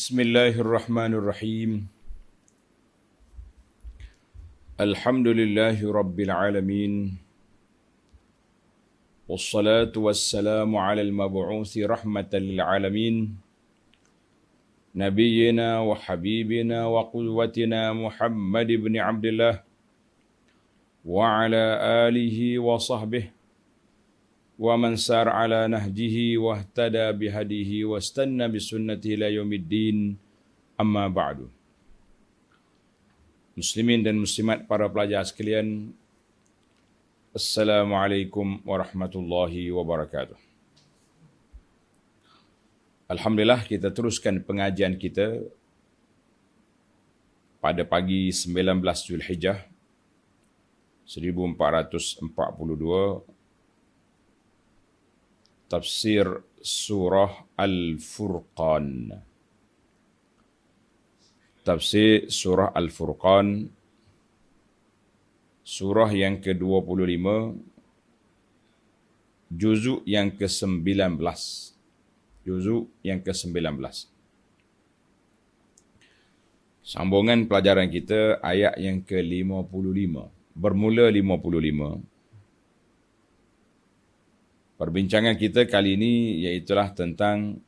Bismillahirrahmanirrahim. Alhamdulillahi Rabbil Alamin. Wassalatu wassalamu ala al-mab'uthi rahmatan lil alamin. Nabiyyina wa habibina wa qudwatina Muhammad ibn Abdullah wa ala alihi wa sahbihi wa man sar ala nahjihi wa ihtada bihadihi wa istanna bisunnatihi ila yaumiddin, amma ba'du. Muslimin dan muslimat, para pelajar sekalian, Assalamualaikum warahmatullahi wabarakatuh. Alhamdulillah, kita teruskan pengajian kita pada pagi 19 Zulhijjah 1442, Tafsir Surah Al-Furqan. Tafsir Surah Al-Furqan, surah yang ke-25, juzuk yang ke-19. Juzuk yang ke-19. Sambungan pelajaran kita ayat yang ke-55. Bermula 55. Perbincangan kita kali ini iaitulah tentang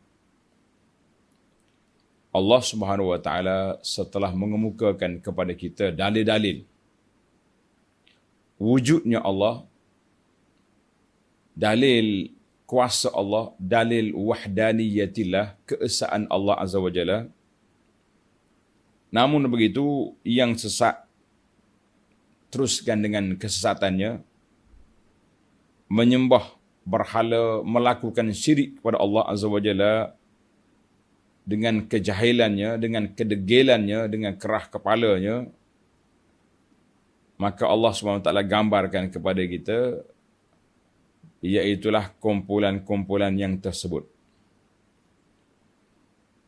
Allah Subhanahu wa taala setelah mengemukakan kepada kita dalil-dalil wujudnya Allah, dalil kuasa Allah, dalil wahdaniyatillah, keesaan Allah Azza wa Jalla. Namun begitu, yang sesat teruskan dengan kesesatannya, menyembah berhala, melakukan syirik kepada Allah Azza wa Jalla dengan kejahilannya, dengan kedegilannya, dengan kerah kepalanya, maka Allah SWT gambarkan kepada kita, iaitulah kumpulan-kumpulan yang tersebut.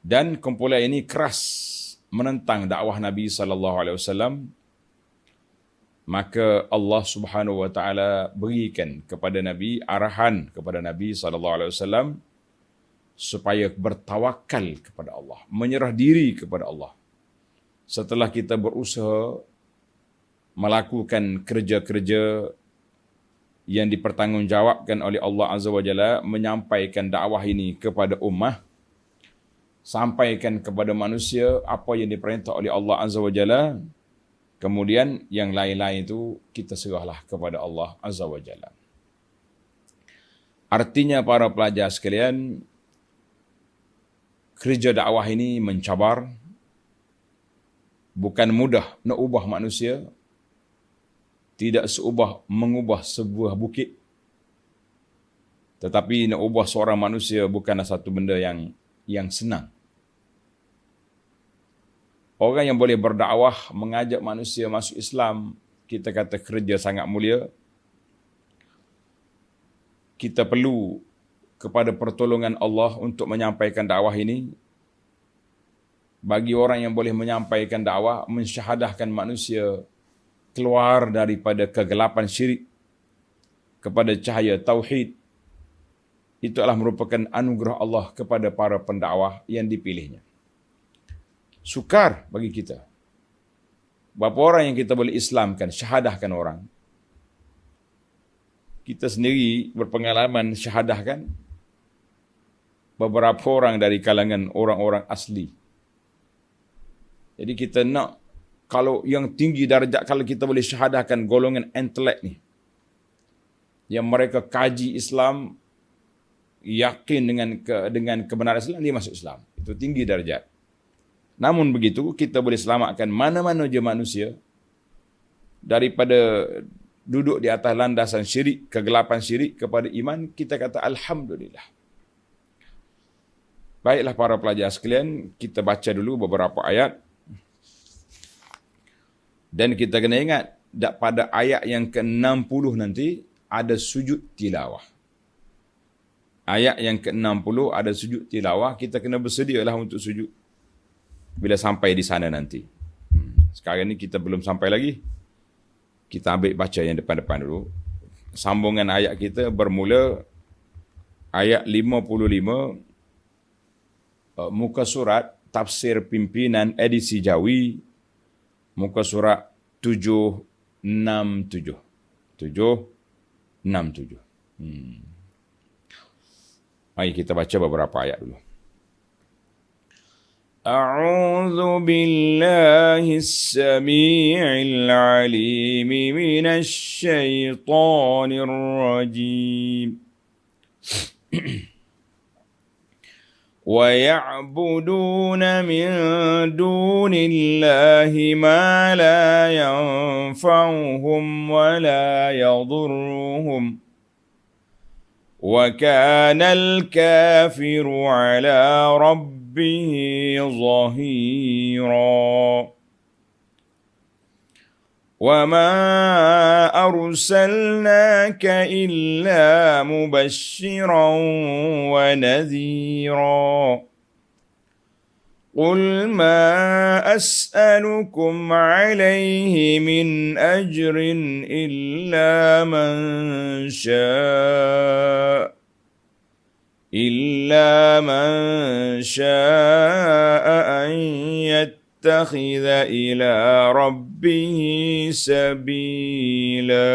Dan kumpulan ini keras menentang dakwah Nabi SAW. Maka Allah Subhanahu wa taala berikan kepada Nabi arahan kepada Nabi SAW supaya bertawakal kepada Allah, menyerah diri kepada Allah. Setelah kita berusaha melakukan kerja-kerja yang dipertanggungjawabkan oleh Allah Azza wa Jalla, menyampaikan dakwah ini kepada ummah, sampaikan kepada manusia apa yang diperintah oleh Allah Azza wa Jalla. Kemudian yang lain-lain itu kita serahlah kepada Allah Azza wa Jalla. Artinya para pelajar sekalian, kerja dakwah ini mencabar, bukan mudah nak ubah manusia, tidak seubah mengubah sebuah bukit. Tetapi nak ubah seorang manusia bukanlah satu benda yang senang. Orang yang boleh berdakwah, mengajak manusia masuk Islam, kita kata kerja sangat mulia. Kita perlu kepada pertolongan Allah untuk menyampaikan dakwah ini. Bagi orang yang boleh menyampaikan dakwah, mensyahadahkan manusia keluar daripada kegelapan syirik kepada cahaya tauhid, itu adalah merupakan anugerah Allah kepada para pendakwah yang dipilihnya. Sukar bagi kita. Berapa orang yang kita boleh Islamkan, syahadahkan orang. Kita sendiri berpengalaman syahadahkan beberapa orang dari kalangan orang-orang asli. Jadi kita nak, kalau yang tinggi darjat, kalau kita boleh syahadahkan golongan intelek ni, yang mereka kaji Islam, yakin dengan kebenaran Islam, dia masuk Islam. Itu tinggi darjat. Namun begitu, kita boleh selamatkan mana-mana je manusia daripada duduk di atas landasan syirik, kegelapan syirik kepada iman, kita kata Alhamdulillah. Baiklah para pelajar sekalian, kita baca dulu beberapa ayat. Dan kita kena ingat, pada ayat yang ke-60 nanti, ada sujud tilawah. Ayat yang ke-60 ada sujud tilawah, kita kena bersedialah untuk sujud bila sampai di sana nanti. Sekarang ni kita belum sampai lagi. Kita ambil baca yang depan-depan dulu. Sambungan ayat kita bermula ayat 55, muka surat tafsir pimpinan edisi Jawi, muka surat 767. 767. Mari kita baca beberapa ayat dulu. A'udzu billahis samii'il 'aliim minasy syaithaanir rajiim. وَيَعْبُدُونَ مِن دُونِ اللَّهِ مَا لَا يَنفَعُهُمْ وَلَا يَضُرُّهُمْ وَكَانَ الْكَافِرُ عَلَى رَبِّهِ ظَهِيرًا وَمَا أَرْسَلْنَاكَ إِلَّا مُبَشِّرًا وَنَذِيرًا قُلْ مَا أَسْأَلُكُمْ عَلَيْهِ مِنْ أَجْرٍ إِلَّا مَنْ شَاءَ أَنْ يَتَّخِذَ إِلَى رَبِّهِ سَبِيلًا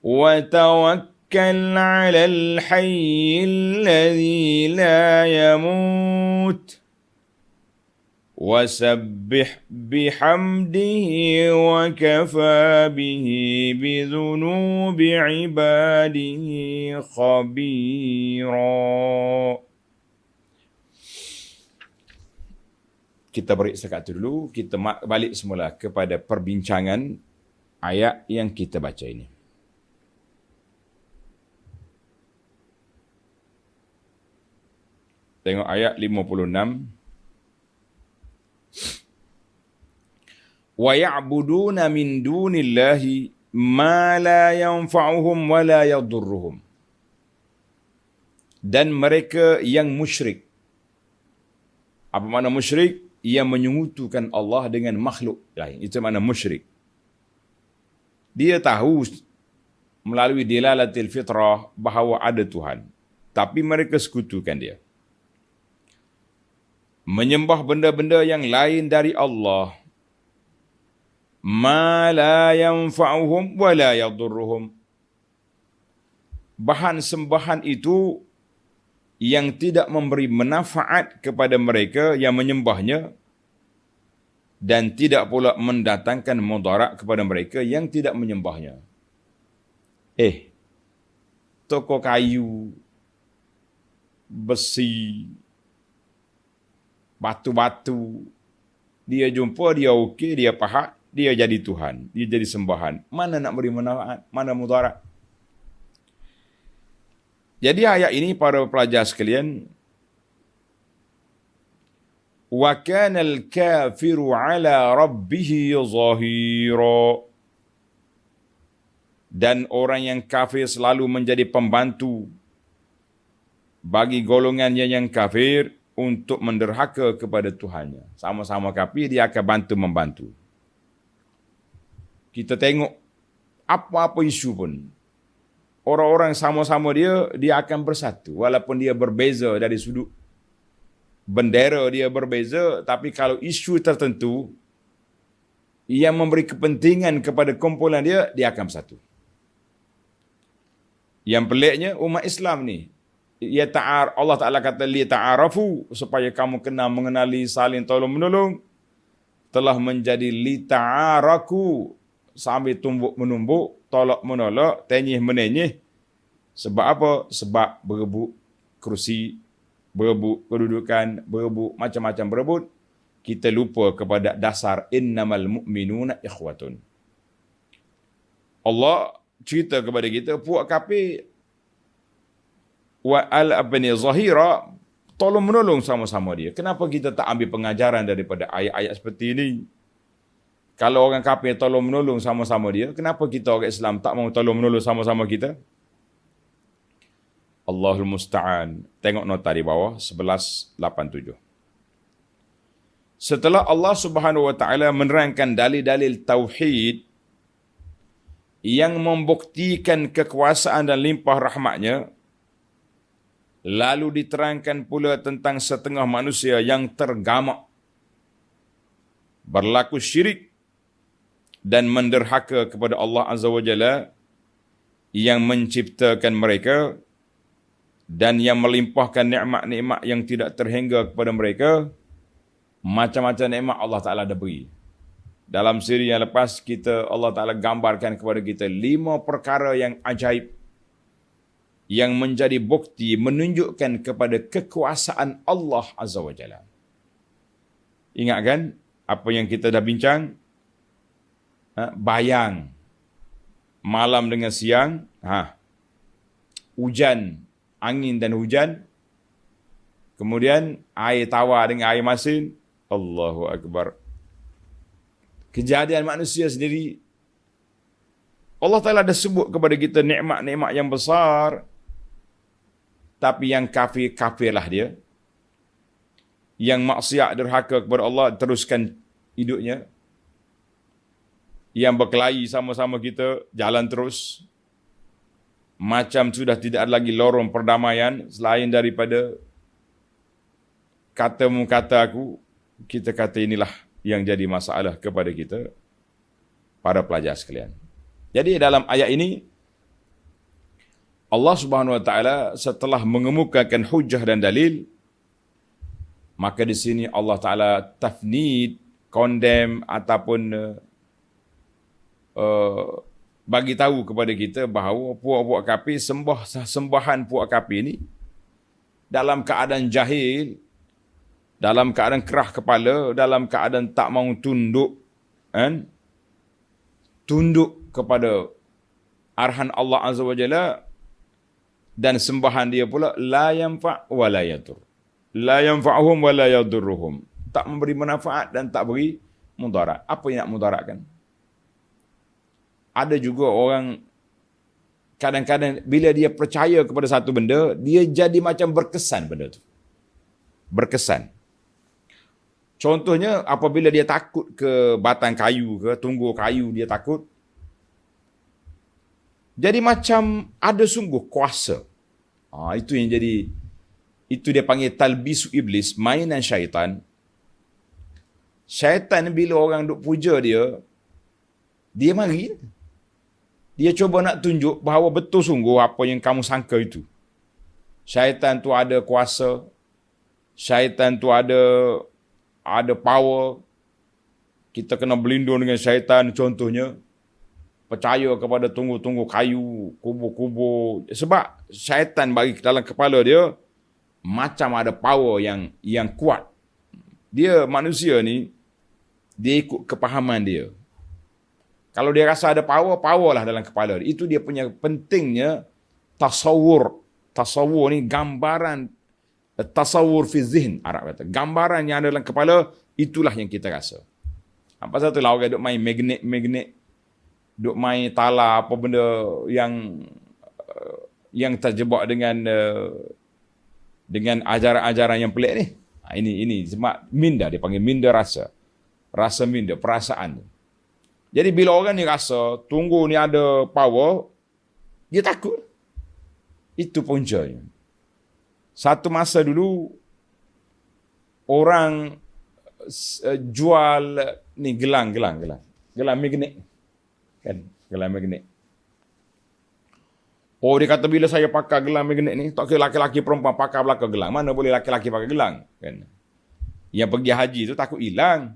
وَتَوَكَّلْ عَلَى الْحَيِّ الَّذِي لَا يَمُوتُ وَسَبِّحْ بِحَمْدِهِ وَكَفَى بِهِ بِذُنُوبِ عِبَادِهِ خَبِيرًا. Kita break sekat dulu, kita balik semula kepada perbincangan ayat yang kita baca ini. Tengok ayat 56. وَيَعْبُدُونَ مِن دُونِ اللَّهِ مَا لَا يَنْفَعُهُمْ وَلَا يَضُرُّهُمْ. Dan mereka yang musyrik. Apa makna musyrik? Yang menyekutukan Allah dengan makhluk lain. Itu makna musyrik. Dia tahu melalui dilalatil fitrah bahawa ada Tuhan. Tapi mereka sekutukan dia. Menyembah benda-benda yang lain dari Allah. Ma la yanfa'uhum wa la yadurruhum. Bahan sembahan itu yang tidak memberi manfaat kepada mereka yang menyembahnya dan tidak pula mendatangkan mudarat kepada mereka yang tidak menyembahnya. Toko kayu, besi, batu-batu, dia jumpa, dia okey, dia pahat, dia jadi Tuhan, dia jadi sembahan. Mana nak beri manfaat, mana mudarat? Jadi ayat ini para pelajar sekalian, wa kana al-kafiru ala rabbih zahira. Dan orang yang kafir selalu menjadi pembantu bagi golongannya yang kafir untuk menderhaka kepada Tuhannya. Sama-sama kafir, dia akan bantu-membantu. Kita tengok apa-apa isu pun, orang-orang sama-sama dia akan bersatu. Walaupun dia berbeza dari sudut bendera dia berbeza, tapi kalau isu tertentu yang memberi kepentingan kepada kumpulan dia akan bersatu. Yang peliknya umat Islam ni, Allah Ta'ala kata li ta'arafu, supaya kamu kenal mengenali saling tolong menolong, telah menjadi li ta'araku, sambil tumbuk menumbuk, tolak menolak, tenyih menenyih. Sebab apa? Sebab berebut kerusi, berebut kedudukan, berebut macam-macam berebut. Kita lupa kepada dasar innamal mu'minuna ikhwatun. Allah cerita kepada kita, puak kafir zahira, tolong menolong sama-sama dia. Kenapa kita tak ambil pengajaran daripada ayat-ayat seperti ini? Kalau orang kafir tolong menolong sama-sama dia, kenapa kita orang Islam tak mau tolong menolong sama-sama kita? Allahul Musta'an. Tengok nota di bawah, 1187. Setelah Allah Subhanahu Wa Ta'ala menerangkan dalil-dalil tauhid yang membuktikan kekuasaan dan limpah rahmatnya, Lalu diterangkan pula tentang setengah manusia yang tergamak, berlaku syirik dan menderhaka kepada Allah Azza wa Jalla yang menciptakan mereka dan yang melimpahkan nikmat-nikmat yang tidak terhingga kepada mereka. Macam-macam nikmat Allah Ta'ala ada beri. Dalam siri yang lepas, Allah Ta'ala gambarkan kepada kita 5 perkara yang ajaib yang menjadi bukti menunjukkan kepada kekuasaan Allah Azza wa Jalla. Ingat kan apa yang kita dah bincang? Bayang malam dengan siang, hujan, angin dan hujan, kemudian air tawar dengan air masin. Allahu Akbar. Kejadian manusia sendiri, Allah Ta'ala dah sebut kepada kita nikmat-nikmat yang besar, tapi yang kafir-kafirlah dia. Yang maksiat derhaka kepada Allah teruskan hidupnya. Yang berkelahi sama-sama kita jalan terus. Macam sudah tidak ada lagi lorong perdamaian selain daripada katamu kata aku, kita kata inilah yang jadi masalah kepada kita, para pelajar sekalian. Jadi dalam ayat ini, Allah Subhanahu Wa Taala setelah mengemukakan hujah dan dalil, maka di sini Allah Taala tafnid, condemn ataupun bagi tahu kepada kita bahawa puak-puak kafir, sembahan puak kafir ini dalam keadaan jahil, dalam keadaan kerah kepala, dalam keadaan tak mahu tunduk, tunduk kepada arahan Allah Azza wa Jalla, dan sembahan dia pula la yanfa' wa la yadur. La yanfa'uhum wa la yadurruhum. Tak memberi manfaat dan tak beri mudarat. Apa yang nak mudaratkan? Ada juga orang kadang-kadang bila dia percaya kepada satu benda, dia jadi macam berkesan benda tu. Berkesan. Contohnya apabila dia takut ke batang kayu ke tunggu kayu, dia takut. Jadi macam ada sungguh kuasa. Itu yang jadi, itu dia panggil talbisu iblis, mainan syaitan. Syaitan bila orang duk puja dia mari. Dia cuba nak tunjuk bahawa betul sungguh apa yang kamu sangka itu. Syaitan tu ada kuasa. Syaitan tu ada power. Kita kena berlindung dengan syaitan, contohnya. Percaya kepada tunggu-tunggu kayu, kubur-kubur. Sebab syaitan bagi dalam kepala dia, macam ada power yang kuat. Dia manusia ni, dia ikut kepahaman dia. Kalau dia rasa ada power lah dalam kepala dia. Itu dia punya pentingnya tasawur. Tasawur ni gambaran, tasawur fi zihn, Arab kata. Gambaran yang ada dalam kepala, itulah yang kita rasa. Pasal tu lah orang duk main magnet, duk main tala apa benda yang terjebak dengan ajaran-ajaran yang pelik ni. Ini sebab minda, dia panggil minda rasa. Rasa minda, perasaan. Jadi bila orang ni rasa tunggu ni ada power, dia takut. Itu puncanya. Satu masa dulu orang jual ni gelang magnet. Kan, gelang magnet. Oh, dia kata bila saya pakai gelang magnet ni, tak kira laki-laki perempuan pakai belakang gelang. Mana boleh laki-laki pakai gelang? Kan? Yang pergi haji tu takut hilang.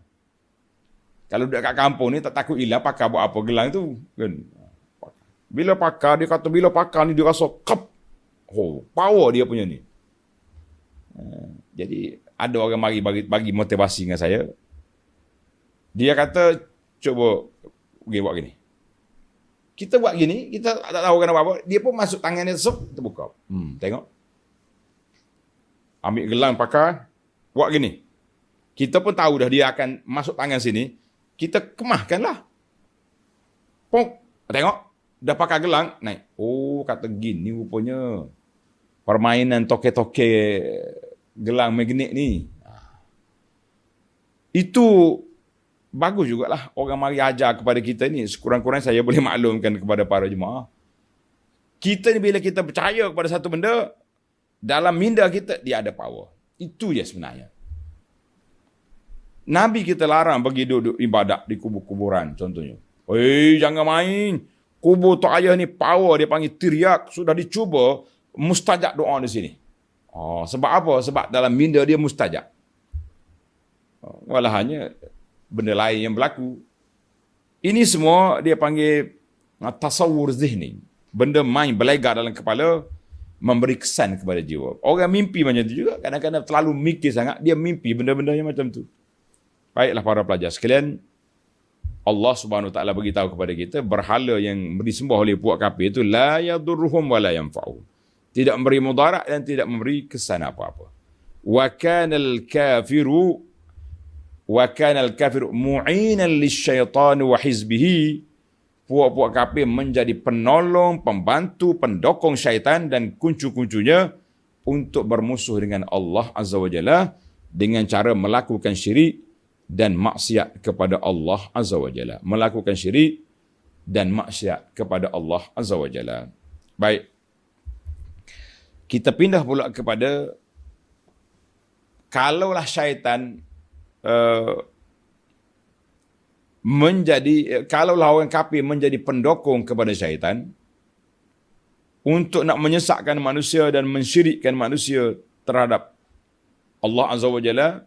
Kalau duduk kat kampung ni tak takut hilang, pakai buat apa gelang tu? Kan? Bila pakai, dia kata bila pakai ni dia rasa kep. Oh, power dia punya ni. Jadi ada orang mari bagi motivasi dengan saya. Dia kata, cuba pergi buat gini. Kita buat gini, kita tak tahu kan apa-apa. Dia pun masuk tangan dia, kita buka. Tengok. Ambil gelang pakai, buat gini. Kita pun tahu dah dia akan masuk tangan sini. Kita kemahkanlah. Pong, tengok. Dah pakai gelang, naik. Oh, kata gini rupanya. Permainan toke-toke gelang magnet ni. Itu bagus jugalah orang mari ajar kepada kita ni. Sekurang-kurangnya saya boleh maklumkan kepada para jemaah. Kita ni bila kita percaya kepada satu benda, dalam minda kita, dia ada power. Itu je sebenarnya. Nabi kita larang pergi duduk ibadat di kubur-kuburan contohnya. Jangan main. Kubur tok ayah ni power, dia panggil teriak, sudah dicuba, mustajab doa di sini. Sebab apa? Sebab dalam minda dia mustajab. Walahanya benda lain yang berlaku. Ini semua dia panggil tasawur zihni. Benda main berlegar dalam kepala, memberi kesan kepada jiwa. Orang mimpi macam tu juga. Kadang-kadang terlalu mikir sangat, dia mimpi benda-benda yang macam tu. Baiklah para pelajar sekalian, Allah Subhanahu Wa Taala beritahu kepada kita, berhala yang disembah oleh puak kafir itu la yadurruhum wa la yanfa'u. Tidak memberi mudarat dan tidak memberi kesan apa-apa. Wa kana al-kafiru mu'inan lisyaitan wa hizbihi. Puak-puak kafir menjadi penolong, pembantu, pendokong syaitan dan kuncu-kuncunya untuk bermusuh dengan Allah Azza wa Jalla dengan cara melakukan syirik dan maksiat kepada Allah Azza wa Jalla. Melakukan syirik dan maksiat kepada Allah Azza wa Jalla. Baik. Kita pindah pula kepada kalaulah syaitan kalaulah orang kafir menjadi pendokong kepada syaitan untuk nak menyesatkan manusia dan mensyirikkan manusia terhadap Allah Azza wa Jalla,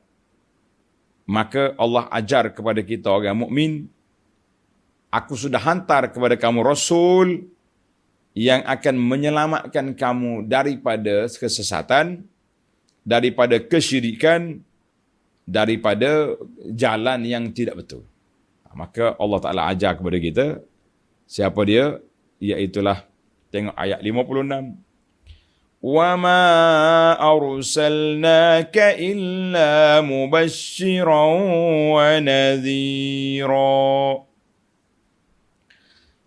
maka Allah ajar kepada kita orang mukmin, aku sudah hantar kepada kamu Rasul yang akan menyelamatkan kamu daripada kesesatan, daripada kesyirikan, daripada jalan yang tidak betul. Maka Allah Ta'ala ajar kepada kita, siapa dia? Iaitulah, tengok ayat 56. وَمَا أَرْسَلْنَاكَ إِلَّا مُبَشِّرًا وَنَذِيرًا.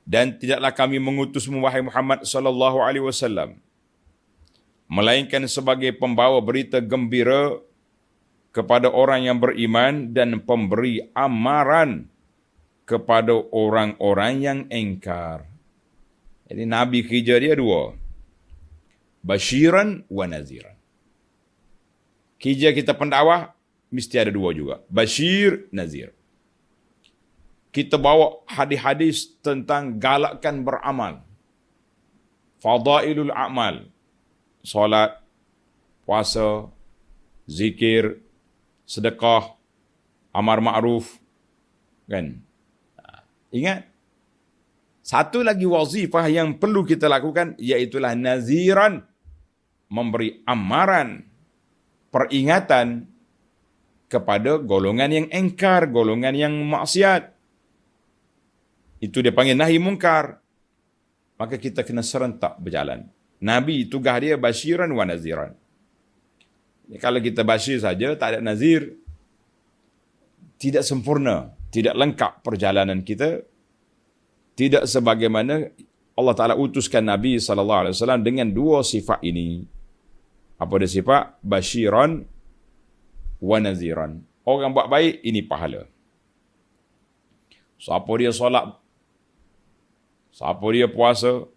Dan tidaklah kami mengutusmu wahai Muhammad sallallahu alaihi wasallam melainkan sebagai pembawa berita gembira kepada orang yang beriman dan pemberi amaran kepada orang-orang yang engkar. Jadi Nabi kerja dia dua. Basyiran wa naziran. Kerja kita pendakwah mesti ada dua juga. Basyir, nazir. Kita bawa hadis-hadis tentang galakkan beramal. Fadailul a'mal. Solat, puasa, zikir, sedekah, amar ma'ruf. Kan? Ingat, satu lagi wazifah yang perlu kita lakukan, iaitulah naziran, memberi amaran, peringatan kepada golongan yang engkar, golongan yang maksiat. Itu dia panggil nahi mungkar. Maka kita kena serentak berjalan. Nabi tugas dia basyiran wa naziran. Kalau kita basyir saja, tak ada nazir, tidak sempurna, tidak lengkap perjalanan kita. Tidak sebagaimana Allah Ta'ala utuskan Nabi SAW dengan dua sifat ini. Apa dia sifat? Basyiran wa naziran. Orang buat baik, ini pahala. Siapa dia solat, siapa dia puasa,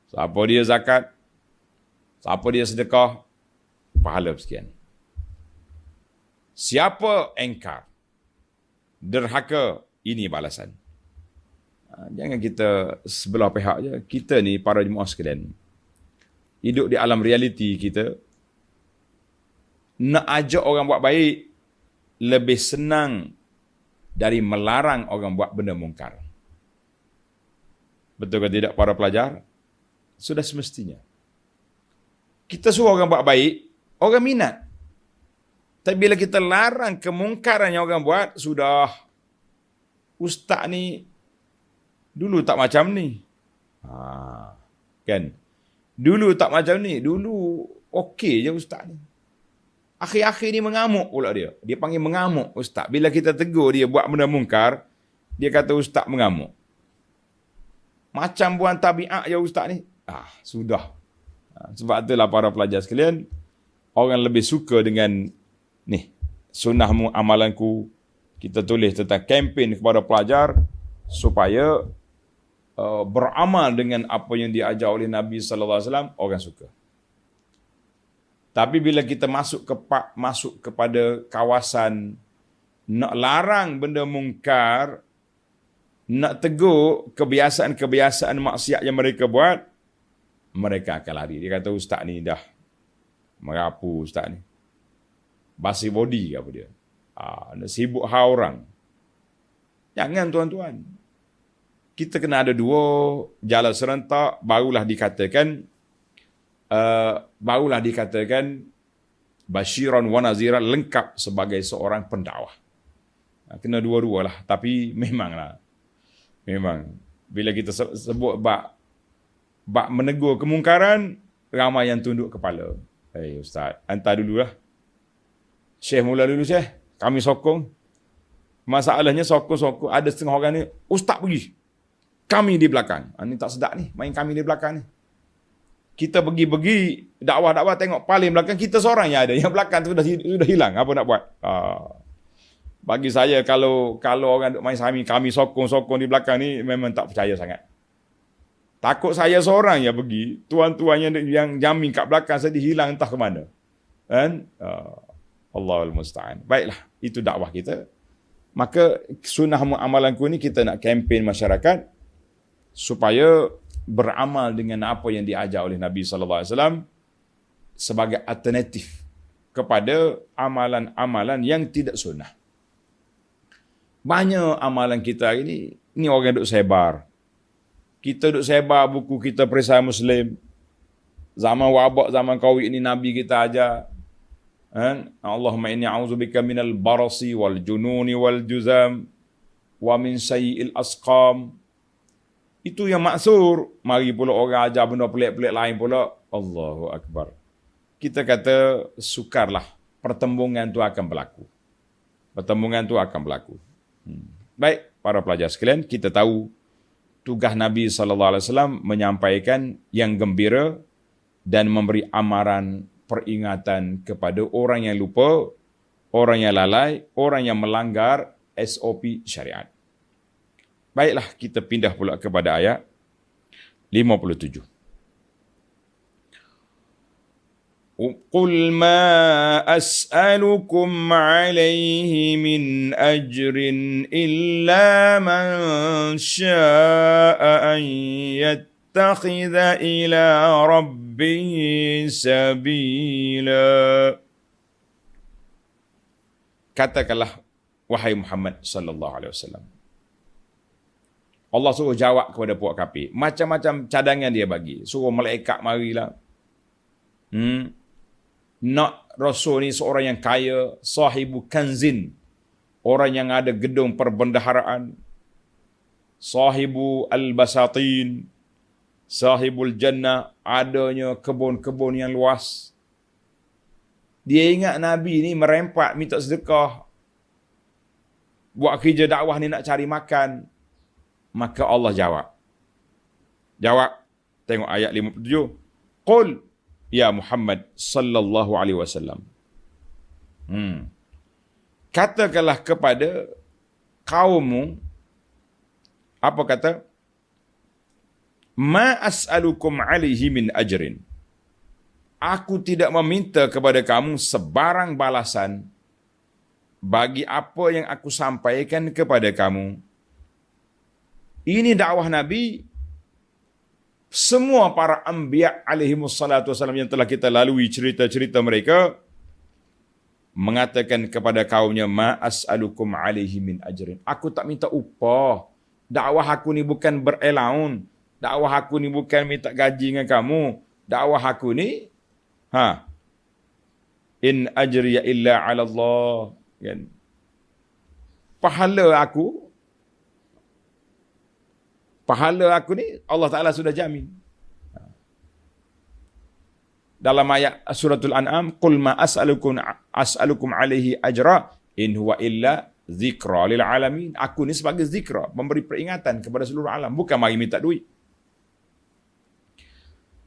siapa dia zakat, siapa dia sedekah, pahala sekian. Siapa engkar, derhaka, ini balasan. Jangan kita sebelah pihak je. Kita ni para jemaah sekalian, hidup di alam realiti kita, nak ajak orang buat baik lebih senang dari melarang orang buat benda mungkar. Betul ke tidak para pelajar? Sudah semestinya. Kita suruh orang buat baik, orang minat. Tapi bila kita larang kemungkaran yang orang buat, sudah, ustaz ni dulu tak macam ni. Kan? Dulu tak macam ni. Dulu okey je ustaz ni. Akhir-akhir ni mengamuk pula dia. Dia panggil mengamuk ustaz. Bila kita tegur dia buat benda mungkar, dia kata ustaz mengamuk. Macam buang tabiat je ustaz ni. Sudah. Sebab itulah para pelajar sekalian, orang lebih suka dengan ni, sunnahmu amalanku. Kita tulis tentang kempen kepada pelajar supaya beramal dengan apa yang diajar oleh Nabi sallallahu alaihi wasallam, orang suka. Tapi bila kita masuk kepada kawasan nak larang benda mungkar, nak tegur kebiasaan-kebiasaan maksiat yang mereka buat, mereka akan lari. Dia kata, ustaz ni dah merapu ustaz ni. Basi body ke apa dia. Nak sibuk hal orang. Jangan tuan-tuan. Kita kena ada dua jalan serentak, barulah dikatakan basyiran wa naziran, lengkap sebagai seorang pendakwah. Kena dua-dua lah. Tapi memang bila kita sebut bab menegur kemungkaran, ramai yang tunduk kepala. Ustaz, hantar dululah. Syekh mula dulu Syekh. Kami sokong. Masalahnya sokong-sokong. Ada setengah orang ni, ustaz pergi. Kami di belakang. Ni tak sedap ni. Main kami di belakang ni. Kita pergi dakwah-dakwah tengok paling belakang kita seorang yang ada. Yang belakang tu sudah hilang. Apa nak buat? Bagi saya kalau orang duk main kami sokong-sokong di belakang ni memang tak percaya sangat. Takut saya seorang yang pergi, tuan-tuan yang jamin kat belakang saya dihilang entah ke mana. Kan? Allahul musta'an. Baiklah, itu dakwah kita. Maka sunnah amalanku ni kita nak kempen masyarakat supaya beramal dengan apa yang diajar oleh Nabi sallallahu alaihi wasallam sebagai alternatif kepada amalan-amalan yang tidak sunnah. Banyak amalan kita hari ni orang duk sebar. Kita duk sebar buku kita Perisai Muslim. Zaman wabak, zaman Covid ni Nabi kita ajar. Allahumma inni a'udzubika minal barasi wal jununi wal juzam wa min sayyi'il asqam. Itu yang maksur. Mari pula orang ajar benda pelik-pelik lain pula. Allahu Akbar. Kita kata sukarlah. Pertembungan tu akan berlaku. Baik, para pelajar sekalian, kita tahu tugas Nabi SAW menyampaikan yang gembira dan memberi amaran peringatan kepada orang yang lupa, orang yang lalai, orang yang melanggar SOP syariat. Baiklah, kita pindah pula kepada ayat 57. Qul ma as'alukum alaihi min ajrin illa man syaa an yattakhidha ila rabbihi sabila. Katakanlah, wahai Muhammad sallallahu alaihi wasallam, Allah suruh jawab kepada puak kafir. Macam-macam cadangan dia bagi. Suruh malaikat marilah. Nak Rasul ni seorang yang kaya, sahibu kanzin. Orang yang ada gedung perbendaharaan. Sahibu al-basatin. Sahibul jannah. Adanya kebun-kebun yang luas. Dia ingat Nabi ni merempat minta sedekah. Buat kerja dakwah ni nak cari makan. Maka Allah jawab. Tengok ayat 57. Qul ya Muhammad sallallahu alaihi wasallam. Katakanlah kepada kaummu, apa kata? Ma as'alukum alaihi min ajrin. Aku tidak meminta kepada kamu sebarang balasan bagi apa yang aku sampaikan kepada kamu. Ini dakwah Nabi. Semua para anbiya alaihimussalatu wassalam yang telah kita lalui cerita-cerita mereka mengatakan kepada kaumnya, ma as'alukum alaihi min ajrin. Aku tak minta upah. Dakwah aku ni bukan berelaun. Dakwah aku ni bukan minta gaji dengan kamu. Dakwah aku ni in ajriya illa 'ala Allah. Kan? Pahala aku ni Allah Ta'ala sudah jamin. Dalam ayat suratul An'am, qul ma as'alukum alaihi ajra in huwa illa zikra lil alamin. Aku ni sebagai zikra, memberi peringatan kepada seluruh alam, bukan mari minta duit.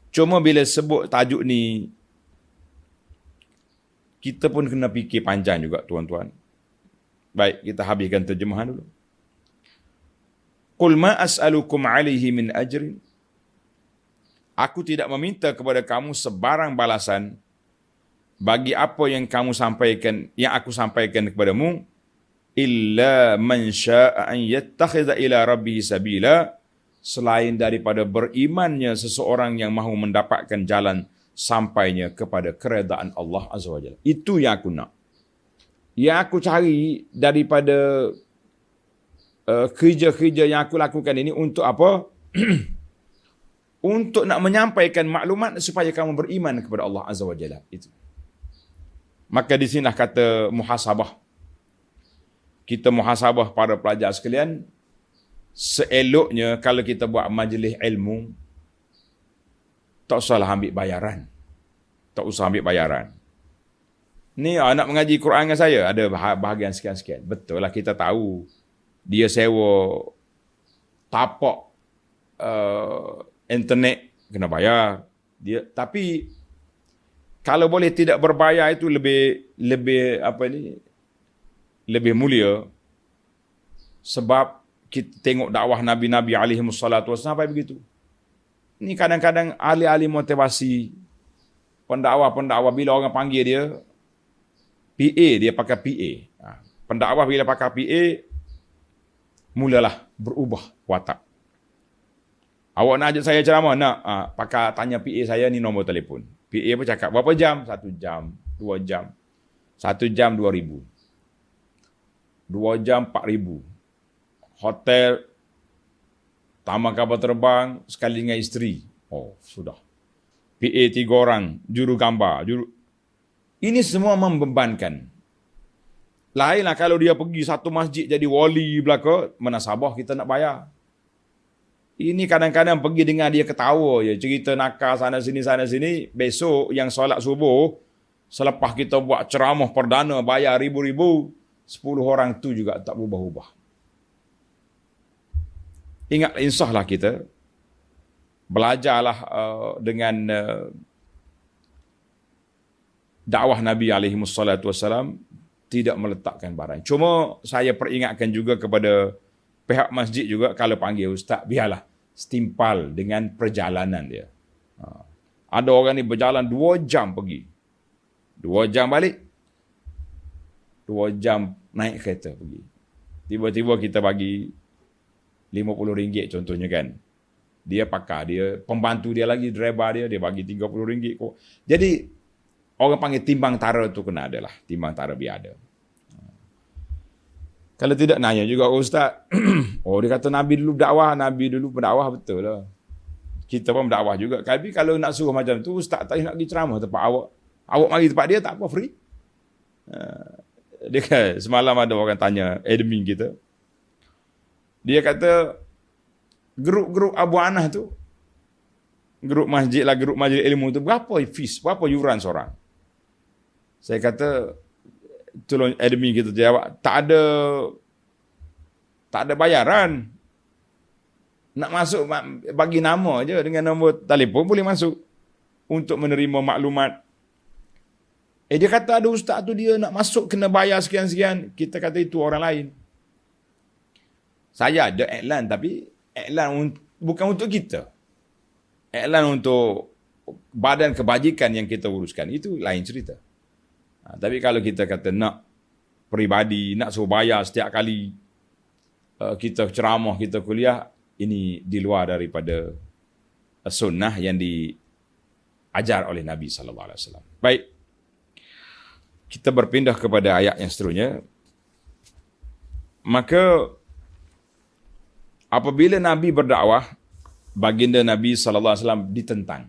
Cuma bila sebut tajuk ni, kita pun kena fikir panjang juga tuan-tuan. Baik, kita habiskan terjemahan dulu. Qul ma as'alukum alaihi min ajrin. Aku tidak meminta kepada kamu sebarang balasan bagi apa yang kamu sampaikan, yang aku sampaikan kepadamu, illa man syaa'a an yattakhidha ila rabbih sabila, selain daripada berimannya seseorang yang mahu mendapatkan jalan sampainya kepada keredaan Allah Azza wa Jalla. Itu yang aku nak. Yang aku cari daripada kerja-kerja yang aku lakukan ini untuk apa? Untuk nak menyampaikan maklumat supaya kamu beriman kepada Allah Azza wa Jalla. Itu. Maka di sinilah kata muhasabah. Kita muhasabah para pelajar sekalian, seeloknya kalau kita buat majlis ilmu, tak usahlah ambil bayaran. Tak usah ambil bayaran. Ni nak mengaji Quran dengan saya, ada bahagian sekian-sekian. Betul lah, kita tahu. Dia sewa tapak internet, kena bayar. Dia, tapi kalau boleh tidak berbayar itu lebih lebih mulia. Sebab kita tengok dakwah Nabi-Nabi alaihimussalatu wassalam sampai begitu. Ni kadang-kadang ahli-ahli motivasi, pendakwa-pendakwa bila orang panggil dia, PA, dia pakai PA. Pendakwah bila pakai PA, mulalah berubah watak. Awak nak ajak saya ceramah? Nak. Pakai tanya PA saya, ni nombor telefon. PA pun cakap, berapa jam? 1 jam, 2 jam. 1 jam 2,000. 2 jam 4,000. Hotel, taman kapal terbang, sekali dengan isteri. Oh, sudah. PA 3 orang, juru gambar. Ini semua membebankan. Lainlah kalau dia pergi satu masjid jadi wali belaka, mana Sabah kita nak bayar. Ini kadang-kadang pergi dengar dia ketawa je, cerita nakal sana sini. Besok yang solat subuh, selepas kita buat ceramah perdana bayar ribu-ribu, 10 orang tu juga tak berubah-ubah. Ingat, insahlah kita. Belajarlah dengan dakwah Nabi alaihimussalatu wassalam, tidak meletakkan barang. Cuma saya peringatkan juga kepada pihak masjid juga, kalau panggil ustaz, biarlah setimpal dengan perjalanan dia. Ada orang ni berjalan 2 jam pergi, 2 jam balik, 2 jam naik kereta pergi. Tiba-tiba kita bagi RM50 contohnya kan. Dia pakar, dia pembantu dia lagi, driver dia bagi RM30. Jadi orang panggil timbang tara tu kena ada lah. Timbang tara biar ada. Kalau tidak nanya juga, ustaz, oh dia kata Nabi dulu berdakwah, Nabi dulu berdakwah, betul lah. Kita pun berdakwah juga. Tapi kalau nak suruh macam tu, ustaz tak nak pergi ceramah tempat awak. Awak mari tempat dia, tak apa, free. Dia kan, semalam ada orang tanya, admin kita. Dia kata, grup-grup Abu Anah tu, grup masjid lah, grup majlis ilmu tu, berapa fees, berapa yuran seorang? Saya kata, tolong admin kita jawab, tak ada bayaran. Nak masuk, bagi nama je, dengan nombor telefon boleh masuk untuk menerima maklumat. Dia kata ada ustaz tu dia nak masuk kena bayar sekian-sekian. Kita kata itu orang lain. Saya ada iklan, tapi iklan bukan untuk kita. Iklan untuk badan kebajikan yang kita uruskan. Itu lain cerita. Tapi kalau kita kata nak peribadi, nak suruh bayar setiap kali kita ceramah, kita kuliah, ini di luar daripada sunnah yang diajar oleh Nabi SAW. Baik. Kita berpindah kepada ayat yang seterusnya. Maka apabila Nabi berdakwah, baginda Nabi SAW ditentang.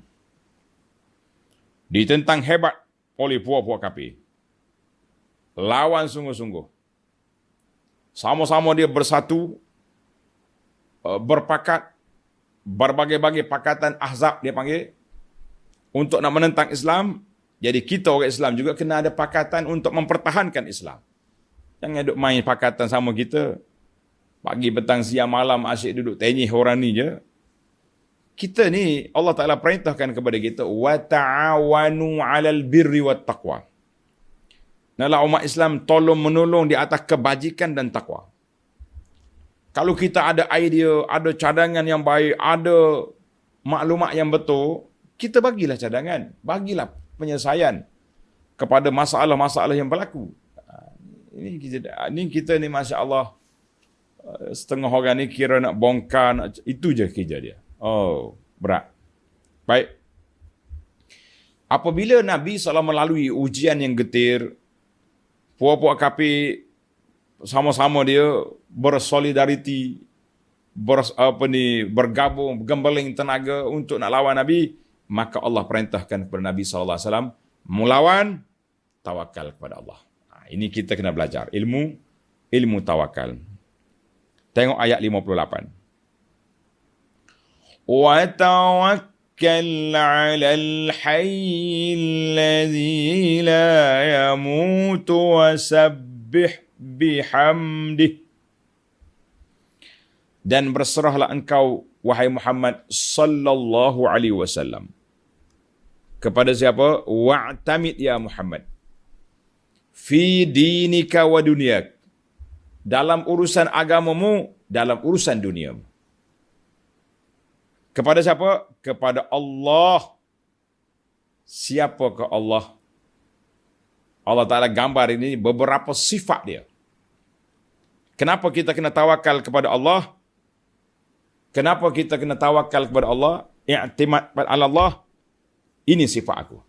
Ditentang hebat oleh puak-puak kafir. Lawan sungguh-sungguh. Sama-sama dia bersatu, berpakat, berbagai-bagai pakatan ahzab dia panggil, untuk nak menentang Islam. Jadi kita orang Islam juga kena ada pakatan untuk mempertahankan Islam. Jangan duduk main pakatan sama kita. Pagi, petang, siang, malam asyik duduk tenyih orang ni je. Kita ni Allah Ta'ala perintahkan kepada kita, wa ta'awanu 'alal birri wat taqwa. Nalah umat Islam tolong menolong di atas kebajikan dan takwa. Kalau kita ada idea, ada cadangan yang baik, ada maklumat yang betul, kita bagilah cadangan, bagilah penyelesaian. kepada masalah-masalah yang berlaku. Ini kita ni Masya Allah, setengah orang ni kira nak bongkar, itu je kerja dia. Oh, berat. Baik. Apabila Nabi SAW melalui ujian yang getir, puak-puak kafir sama-sama dia bersolidariti, bergabung, gembeling tenaga untuk nak lawan Nabi, maka Allah perintahkan kepada Nabi SAW melawan, tawakal kepada Allah. Ini kita kena belajar ilmu tawakal. Tengok ayat 58. Wa tawakkal 'alal hayyil ladzi la yamutu wasabbih bihamdih. Dan berserahlah engkau, wahai Muhammad sallallahu alaihi wasallam. Kepada siapa? Wa'tamid ya Muhammad. Fi dinika wa dunyak. Dalam urusan agamamu, dalam urusan duniamu. Kepada siapa? Kepada Allah. Siapakah Allah? Allah Ta'ala gambar ini beberapa sifat dia. Kenapa kita kena tawakal kepada Allah? Kenapa kita kena tawakal kepada Allah? I'timad ala Allah. Ini sifat aku.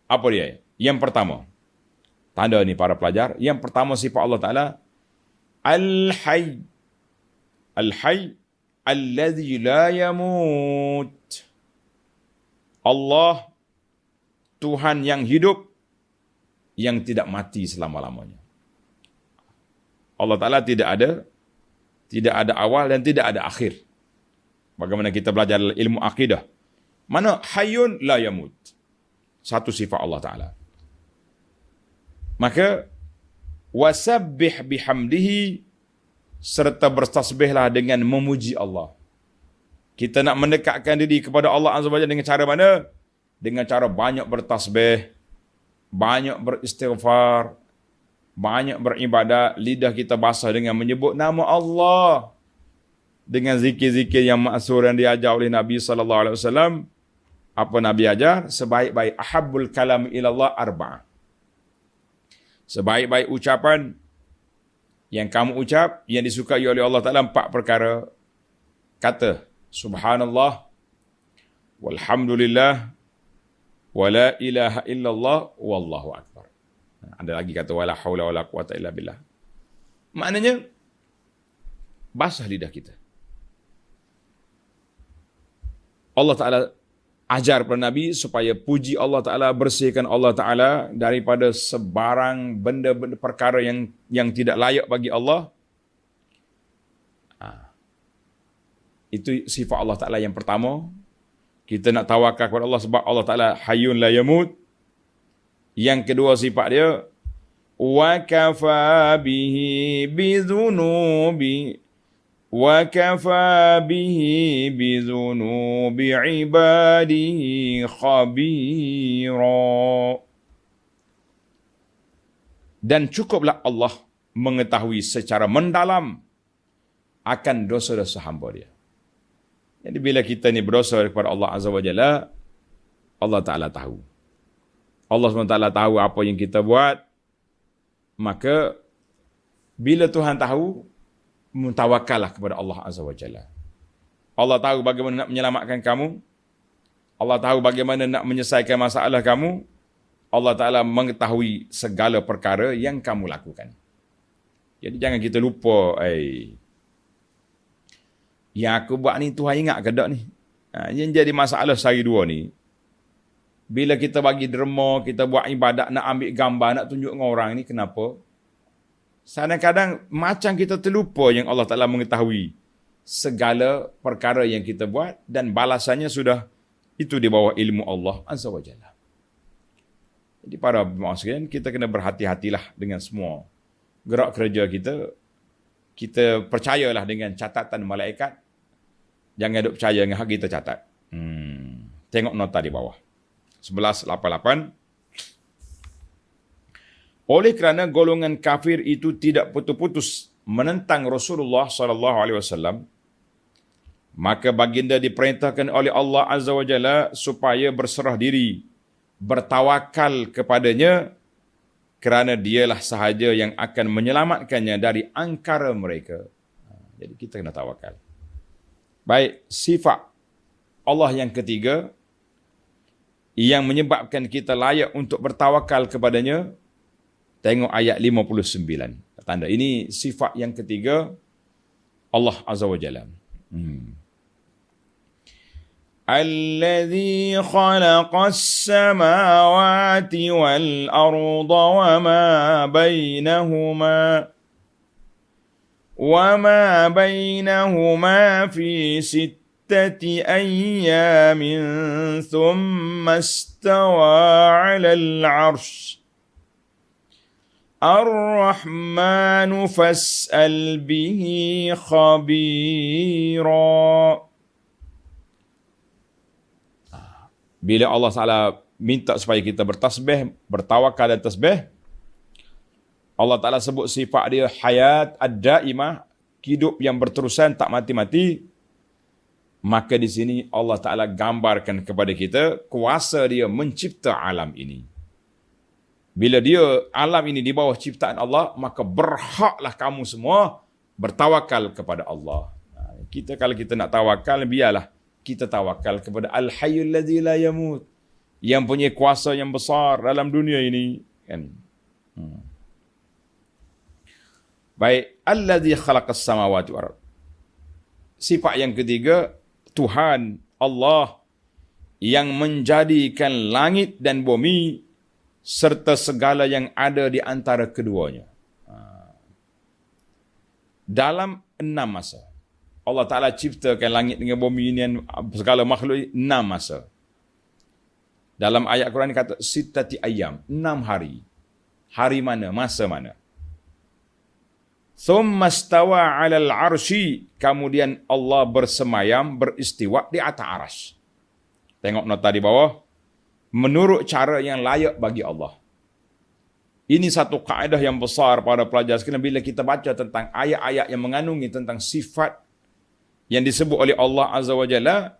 Apa dia? Yang pertama. Tanda ni para pelajar. Yang pertama sifat Allah Ta'ala. Al-Hayy. Al-Hayy. Alladhi la yamut. Allah. Tuhan yang hidup. Yang tidak mati selama-lamanya. Allah Ta'ala tidak ada awal dan tidak ada akhir. Bagaimana kita belajar ilmu akidah. Mana hayyun la yamut. Satu sifat Allah Ta'ala. Maka wasabbih bihamdihi, serta bertasbihlah dengan memuji Allah. Kita nak mendekatkan diri kepada Allah Azza wa Jalla dengan cara mana? Dengan cara banyak bertasbih, banyak beristighfar, banyak beribadat, lidah kita basah dengan menyebut nama Allah. Dengan zikir-zikir yang ma'sur yang diajar oleh Nabi sallallahu alaihi wasallam. Apa Nabi ajar? Sebaik-baik ahabbul kalam ilallah arba'ah. Sebaik-baik ucapan yang kamu ucap, yang disukai oleh Allah Ta'ala, 4 perkara. Kata, subhanallah, walhamdulillah, wala ilaha illallah, wallahu akbar. Ada lagi kata, wala hawla wala quwata illa billah. Maknanya, basah lidah kita. Allah Ta'ala ajar kepada Nabi supaya puji Allah Ta'ala, bersihkan Allah Ta'ala daripada sebarang benda-benda perkara yang tidak layak bagi Allah. Itu sifat Allah Ta'ala yang pertama. Kita nak tawakal kepada Allah sebab Allah Ta'ala hayyun la yamut. Yang kedua sifat dia, wa kafa bihi bidhunubi wa kafa bihi bidhunubi ibadihi khabira. Dan cukuplah Allah mengetahui secara mendalam akan dosa-dosa hamba dia. Jadi bila kita ni berdosa kepada Allah Azza wa Jalla, Allah Ta'ala tahu. Allah SWT tahu apa yang kita buat. Maka bila Tuhan tahu, tawakallah kepada Allah Azza wa Jalla. Allah tahu bagaimana nak menyelamatkan kamu. Allah tahu bagaimana nak menyelesaikan masalah kamu. Allah Ta'ala mengetahui segala perkara yang kamu lakukan. Jadi jangan kita lupa, yang aku buat ni Tuhan ingat ke tak ni? Yang jadi masalah sehari dua ni, bila kita bagi derma, kita buat ibadat, nak ambil gambar, nak tunjuk dengan orang ni, kenapa? Kadang-kadang macam kita terlupa yang Allah Ta'ala mengetahui segala perkara yang kita buat dan balasannya sudah itu di bawah ilmu Allah Azza wa Jalla. Jadi para jemaah sekalian, kita kena berhati-hatilah dengan semua gerak kerja kita. Kita percayalah dengan catatan malaikat. Jangan duk percaya dengan hak kita catat. Tengok nota di bawah. 1188. Oleh kerana golongan kafir itu tidak putus-putus menentang Rasulullah sallallahu alaihi wasallam, maka baginda diperintahkan oleh Allah Azza wa Jalla supaya berserah diri bertawakal kepadanya kerana dialah sahaja yang akan menyelamatkannya dari angkara mereka. Jadi kita kena tawakal. Baik, sifat Allah yang ketiga yang menyebabkan kita layak untuk bertawakal kepadanya, tengok ayat 59. Tanda ini sifat yang ketiga Allah Azza wa Jalla. الذي خلق السماوات والأرض وما بينهما في 6 أيام ثم استوى على العرش الرحمن فاسأل به خبيرا. Bila Allah Ta'ala minta supaya kita bertasbih, bertawakal dan tasbih, Allah Ta'ala sebut sifat dia hayat ad-daimah, hidup yang berterusan, tak mati-mati. Maka di sini Allah Ta'ala gambarkan kepada kita kuasa dia mencipta alam ini. Bila dia alam ini di bawah ciptaan Allah, maka berhaklah kamu semua bertawakal kepada Allah. Kita kalau kita nak tawakal, biarlah kita tawakal kepada Al-Hayyul Ladzi la Yamut, yang punya kuasa yang besar dalam dunia ini, kan. Baik, Alladzi khalaqas samawati wal ard. Sifat yang ketiga, Tuhan Allah yang menjadikan langit dan bumi serta segala yang ada di antara keduanya dalam 6 masa. Allah Ta'ala ciptakan langit dengan bumi ini, segala makhluk ini 6 masa. Dalam ayat Quran ini kata sittati ayyam, 6 hari. Hari mana? Masa mana? Thumma stawa 'alal 'arsy, kemudian Allah bersemayam, beristiwa di atas arasy. Tengok nota di bawah. Menurut cara yang layak bagi Allah. Ini satu kaedah yang besar para pelajar sekalian bila kita baca tentang ayat-ayat yang mengandungi tentang sifat yang disebut oleh Allah Azza wa Jalla,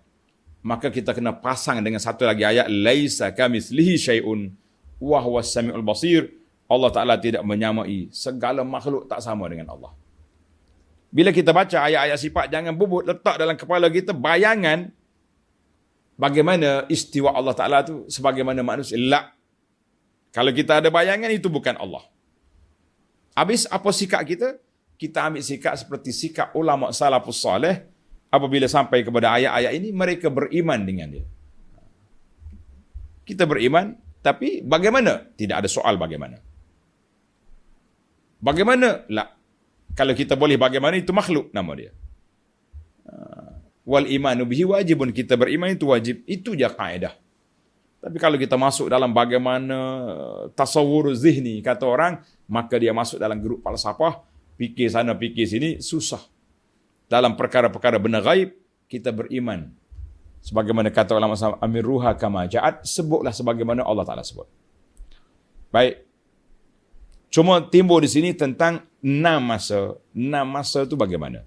maka kita kena pasang dengan satu lagi ayat, laisa kamitslihi syai'un wa huwas samiul basir. Allah Ta'ala tidak menyamai, segala makhluk tak sama dengan Allah. Bila kita baca ayat-ayat sifat, jangan bubut letak dalam kepala kita bayangan bagaimana istiwa Allah Ta'ala tu sebagaimana manusia. La. Kalau kita ada bayangan, itu bukan Allah. Habis apa sikap kita? Kita ambil sikap seperti sikap ulama salafus salih. Apabila sampai kepada ayat-ayat ini, mereka beriman dengan dia. Kita beriman, tapi bagaimana? Tidak ada soal bagaimana. Bagaimana? La. Kalau kita boleh bagaimana, itu makhluk nama dia. Wal imanu bihi wajibun, kita beriman itu wajib. Itu je kaedah. Tapi kalau kita masuk dalam bagaimana tasawwur zihni, kata orang, maka dia masuk dalam grup falsafah, fikir sana, fikir sini, susah. Dalam perkara-perkara benda gaib, kita beriman. Sebagaimana kata ulama amiruha kama ja'at, sebutlah sebagaimana Allah Ta'ala sebut. Baik. Cuma timbul di sini tentang 6 masa. 6 masa itu bagaimana?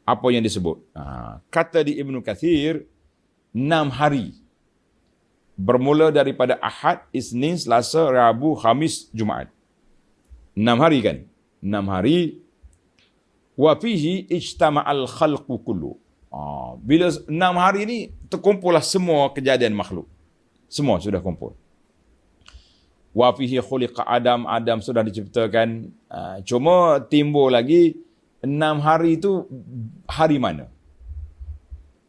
Apa yang disebut? Kata di Ibnu Katsir, 6 hari. Bermula daripada Ahad, Isnin, Selasa, Rabu, Khamis, Jumaat. 6 hari kan? 6 hari. Wa fihi ijtama'al khalqu kullu. Bila 6 hari ni terkumpullah semua kejadian makhluk. Semua sudah kumpul. Wa fihi khuliqa Adam, Adam sudah diciptakan. Cuma timbul lagi 6 hari itu hari mana?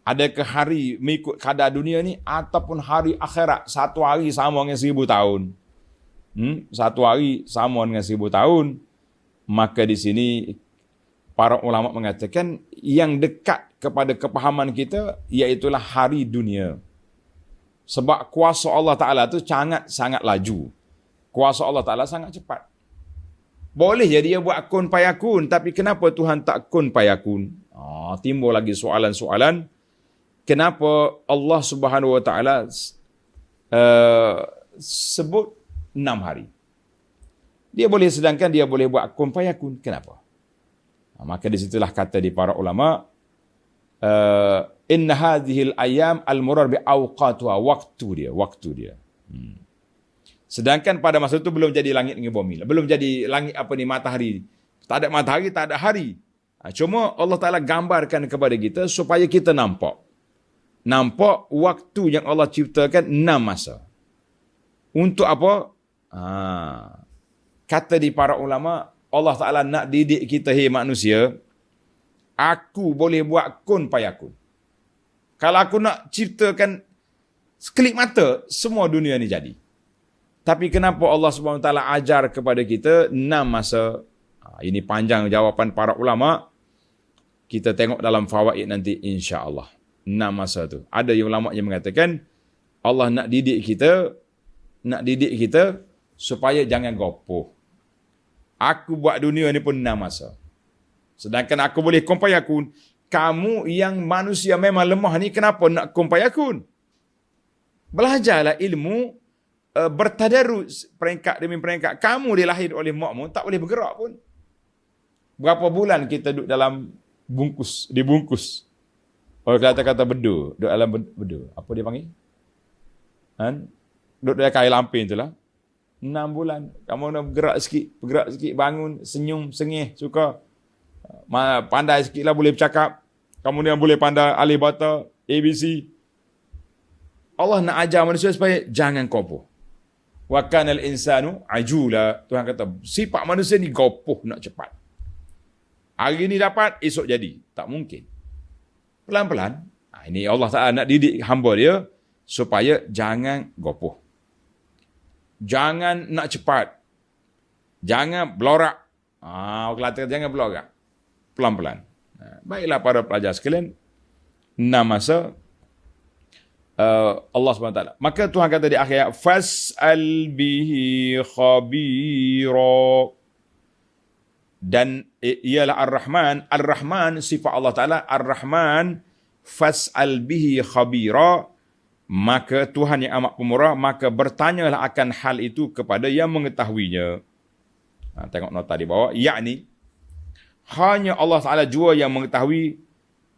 Adakah hari mengikut kadar dunia ni ataupun hari akhirat? 1 hari sama dengan 1000 tahun. 1 hari sama dengan 1000 tahun. Maka di sini para ulama mengatakan yang dekat kepada kepahaman kita iaitulah hari dunia. Sebab kuasa Allah Ta'ala tu sangat laju. Kuasa Allah Ta'ala sangat cepat. Boleh je dia buat kun payakun, tapi kenapa Tuhan tak kun payakun? Timbul lagi soalan-soalan. Kenapa Allah Subhanahu Wa Ta'ala sebut 6 hari? Dia boleh, sedangkan dia boleh buat kun payakun. Kenapa? Maka di situlah kata di para ulama, inna hadhil ayam al-murar bi awqatuha, waktu dia. Sedangkan pada masa itu belum jadi langit dengan bumi. Belum jadi langit matahari. Tak ada matahari, tak ada hari. Cuma Allah Ta'ala gambarkan kepada kita supaya kita nampak. Nampak waktu yang Allah ciptakan 6 masa. Untuk apa? Kata di para ulama, Allah Ta'ala nak didik kita, hei manusia, aku boleh buat kun payakun. Kalau aku nak ciptakan seklik mata, semua dunia ni jadi. Tapi kenapa Allah SWT ajar kepada kita 6 masa? Ini panjang jawapan para ulama. Kita tengok dalam fawaid nanti insya-Allah. 6 masa tu. Ada yang ulama yang mengatakan Allah nak didik kita supaya jangan gopoh. Aku buat dunia ni pun 6 masa. Sedangkan aku boleh kun payakun. Kamu yang manusia memang lemah ni kenapa nak kun payakun? Belajarlah ilmu bertadarus peringkat demi peringkat. Kamu dilahir oleh makmu, tak boleh bergerak pun. Berapa bulan kita duduk dalam dibungkus. Orang kata bedu, duduk dalam bedu. Apa dia panggil? Duduk dalam kail lampin tu lah. 6 bulan. Kamu nak bergerak sikit, bangun, senyum, sengih, suka. Pandai sikit lah boleh bercakap. Kamu ni boleh pandai alif bata, ABC. Allah nak ajar manusia supaya jangan gopoh. Wa kanal insanu ajula. Tuhan kata, sifat manusia ni gopoh, nak cepat. Hari ni dapat, esok jadi. Tak mungkin. Pelan-pelan. Ini Allah Ta'ala nak didik hamba dia supaya jangan gopoh. Jangan nak cepat. Jangan belorak. Orang kata jangan belorak. Pelan-pelan. Baiklah para pelajar sekalian. 6 masa Allah SWT. Maka Tuhan kata di akhir ayat, fas'al bihi khabira. Dan ialah Ar-Rahman. Ar-Rahman sifat Allah Ta'ala. Ar-Rahman fas'al bihi khabira. Maka Tuhan yang amat pemurah, maka bertanyalah akan hal itu kepada yang mengetahuinya. Tengok nota di bawah. Yakni, hanya Allah Ta'ala jua yang mengetahui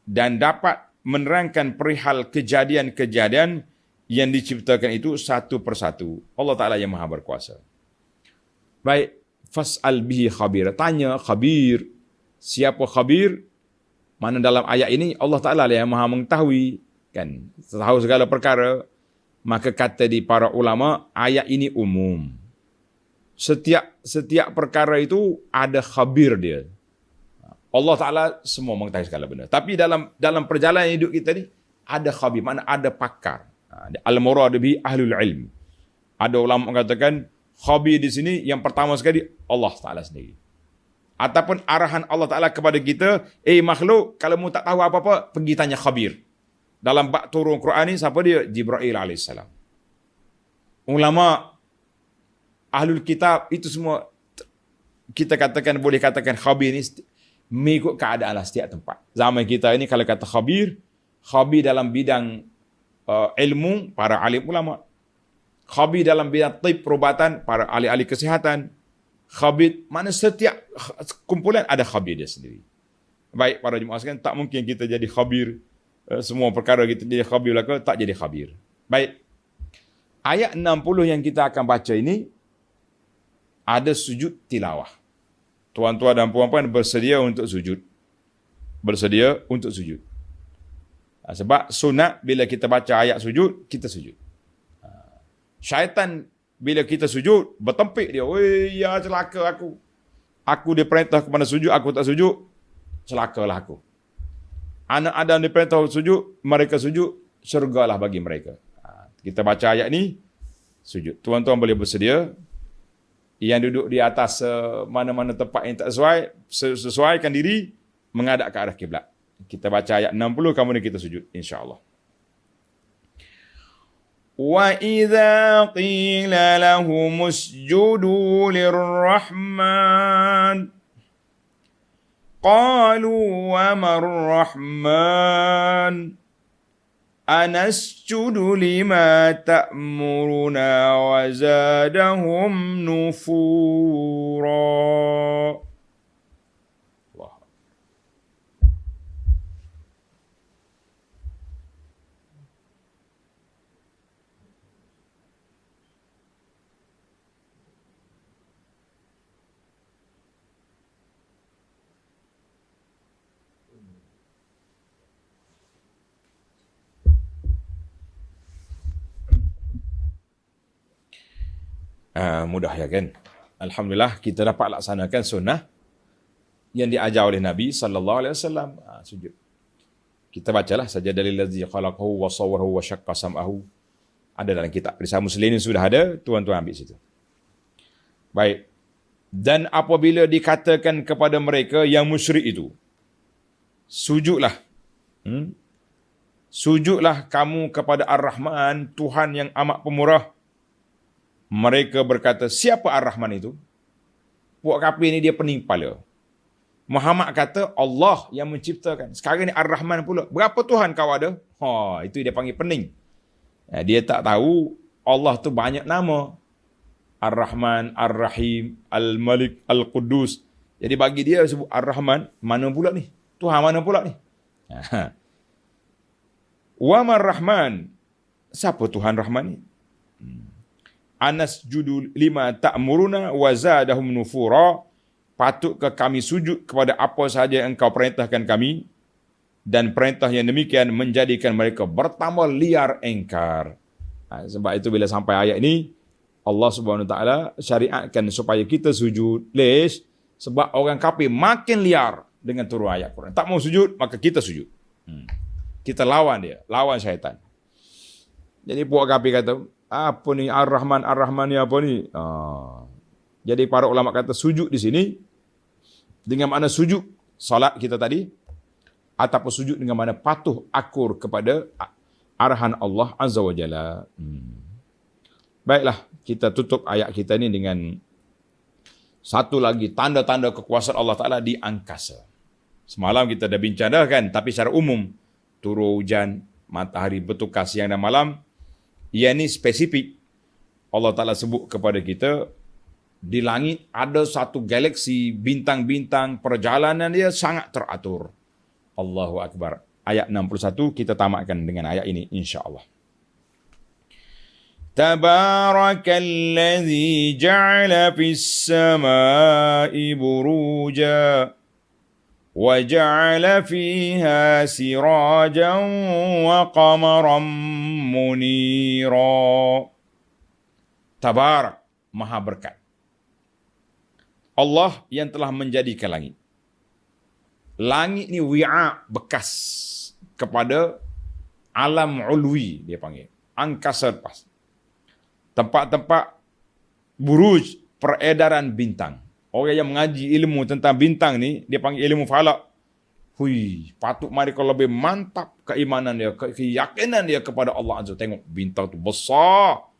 dan dapat menerangkan perihal kejadian-kejadian yang diciptakan itu satu persatu. Allah Ta'ala yang maha berkuasa. Baik, fas'al bihi khabir. Tanya khabir. Siapa khabir? Mana dalam ayat ini Allah Ta'ala yang maha mengetahui. Kan? Tahu segala perkara. Maka kata di para ulama, ayat ini umum. Setiap perkara itu ada khabir dia. Allah Ta'ala semua mengetahui segala benda. Tapi dalam perjalanan hidup kita ni, ada khabir, mana ada pakar. Al-murad bi ahlul ilm. Ada ulama mengatakan, khabir di sini yang pertama sekali, Allah Ta'ala sendiri. Ataupun arahan Allah Ta'ala kepada kita, makhluk, kalau mu tak tahu apa-apa, pergi tanya khabir. Dalam bab turun Quran ni, siapa dia? Jibril AS. Ulama, ahlul kitab, itu semua, kita katakan, boleh katakan khabir ni, mengikut keadaan lah setiap tempat. Zaman kita ini kalau kata khabir dalam bidang ilmu, para alim ulama. Khabir dalam bidang tib, perubatan, para ahli-ahli kesihatan. Khabir, mana setiap kumpulan ada khabir dia sendiri. Baik, para jemaah sekalian, tak mungkin kita jadi khabir. Semua perkara kita jadi khabir belaka, tak jadi khabir. Baik. Ayat 60 yang kita akan baca ini, ada sujud tilawah. Tuan-tuan dan puan-puan bersedia untuk sujud. Bersedia untuk sujud. Sebab sunat bila kita baca ayat sujud, kita sujud. Syaitan bila kita sujud, bertempik dia. Weh, ya celaka aku. Aku diperintah kepada sujud, aku tak sujud. Celakalah aku. Anak Adam diperintah sujud, mereka sujud, syurgalah bagi mereka. Kita baca ayat ni, sujud. Tuan-tuan boleh bersedia. Yang duduk di atas mana-mana tempat yang tak sesuaikan diri, menghadap ke arah kiblat. Kita baca ayat 60, kemudian kita sujud, insya-Allah. Wa idza qila lahum usjudu lirrahman qalu wa marrahman anasjudu lima ta'muruna wa zadahum nufura. Mudah ya kan? Alhamdulillah kita dapat laksanakan sunnah yang diajar oleh Nabi sallallahu alaihi wasallam. Sujud. Kita bacalah saja dalil ladzi khalaqahu wa sawwarahu wa syaqqa sam'ahu. Ada dalam kitab Risah Muslimin sudah ada, tuan-tuan ambil situ. Baik. Dan apabila dikatakan kepada mereka yang musyrik itu, sujudlah. Sujudlah kamu kepada Ar-Rahman, Tuhan yang amat pemurah. Mereka berkata, siapa Ar-Rahman itu? Puak kafir ni dia pening kepala. Muhammad kata, Allah yang menciptakan. Sekarang ni Ar-Rahman pula. Berapa Tuhan kau ada? Itu dia panggil pening. Dia tak tahu Allah tu banyak nama. Ar-Rahman, Ar-Rahim, Al-Malik, Al-Quddus. Jadi bagi dia sebut Ar-Rahman, mana pula ni? Tuhan mana pula ni? Wa Mar-Rahman. Siapa Tuhan Rahman ni? Anas judul lima ta'muruna wa zadahum nufura. Patutkah kami sujud kepada apa sahaja yang engkau perintahkan kami? Dan perintah yang demikian menjadikan mereka bertambah liar engkar. Sebab itu bila sampai ayat ini, Allah Subhanahu Wa Taala syariatkan supaya kita sujud. Lesh? Sebab orang kafir makin liar dengan turun ayat Quran. Tak mau sujud, maka kita sujud. Kita lawan dia, lawan syaitan. Jadi puak kafir kata, apa ni Ar-Rahman, Ar-Rahman ni apa ni? Jadi para ulama kata sujud di sini dengan makna sujud salat kita tadi, ataupun sujud dengan makna patuh akur kepada arahan Allah Azza wa Jalla. Baiklah, kita tutup ayat kita ni dengan satu lagi tanda-tanda kekuasaan Allah Ta'ala di angkasa. Semalam kita dah bincang dah kan, tapi secara umum, turun hujan, matahari bertukar siang dan malam, yang ni spesifik. Allah Ta'ala sebut kepada kita, di langit ada satu galaksi, bintang-bintang, perjalanan dia sangat teratur. Allahu Akbar. Ayat 61, kita tamatkan dengan ayat ini, insya-Allah. Tabarakalladzi ja'ala fis samaa'i buruja wa ja'ala fiha sirajan wa qamaran munira. Tabarak, maha berkat. Allah yang telah menjadikan langit. Langit ni wi'a, bekas kepada alam ulwi, dia panggil. Angkasa lepas. Tempat-tempat buruj, peredaran bintang. Orang yang mengaji ilmu tentang bintang ni, dia panggil ilmu falak. Patut mari kalau lebih mantap keimanan dia, keyakinan dia kepada Allah Azza. Tengok bintang tu besar.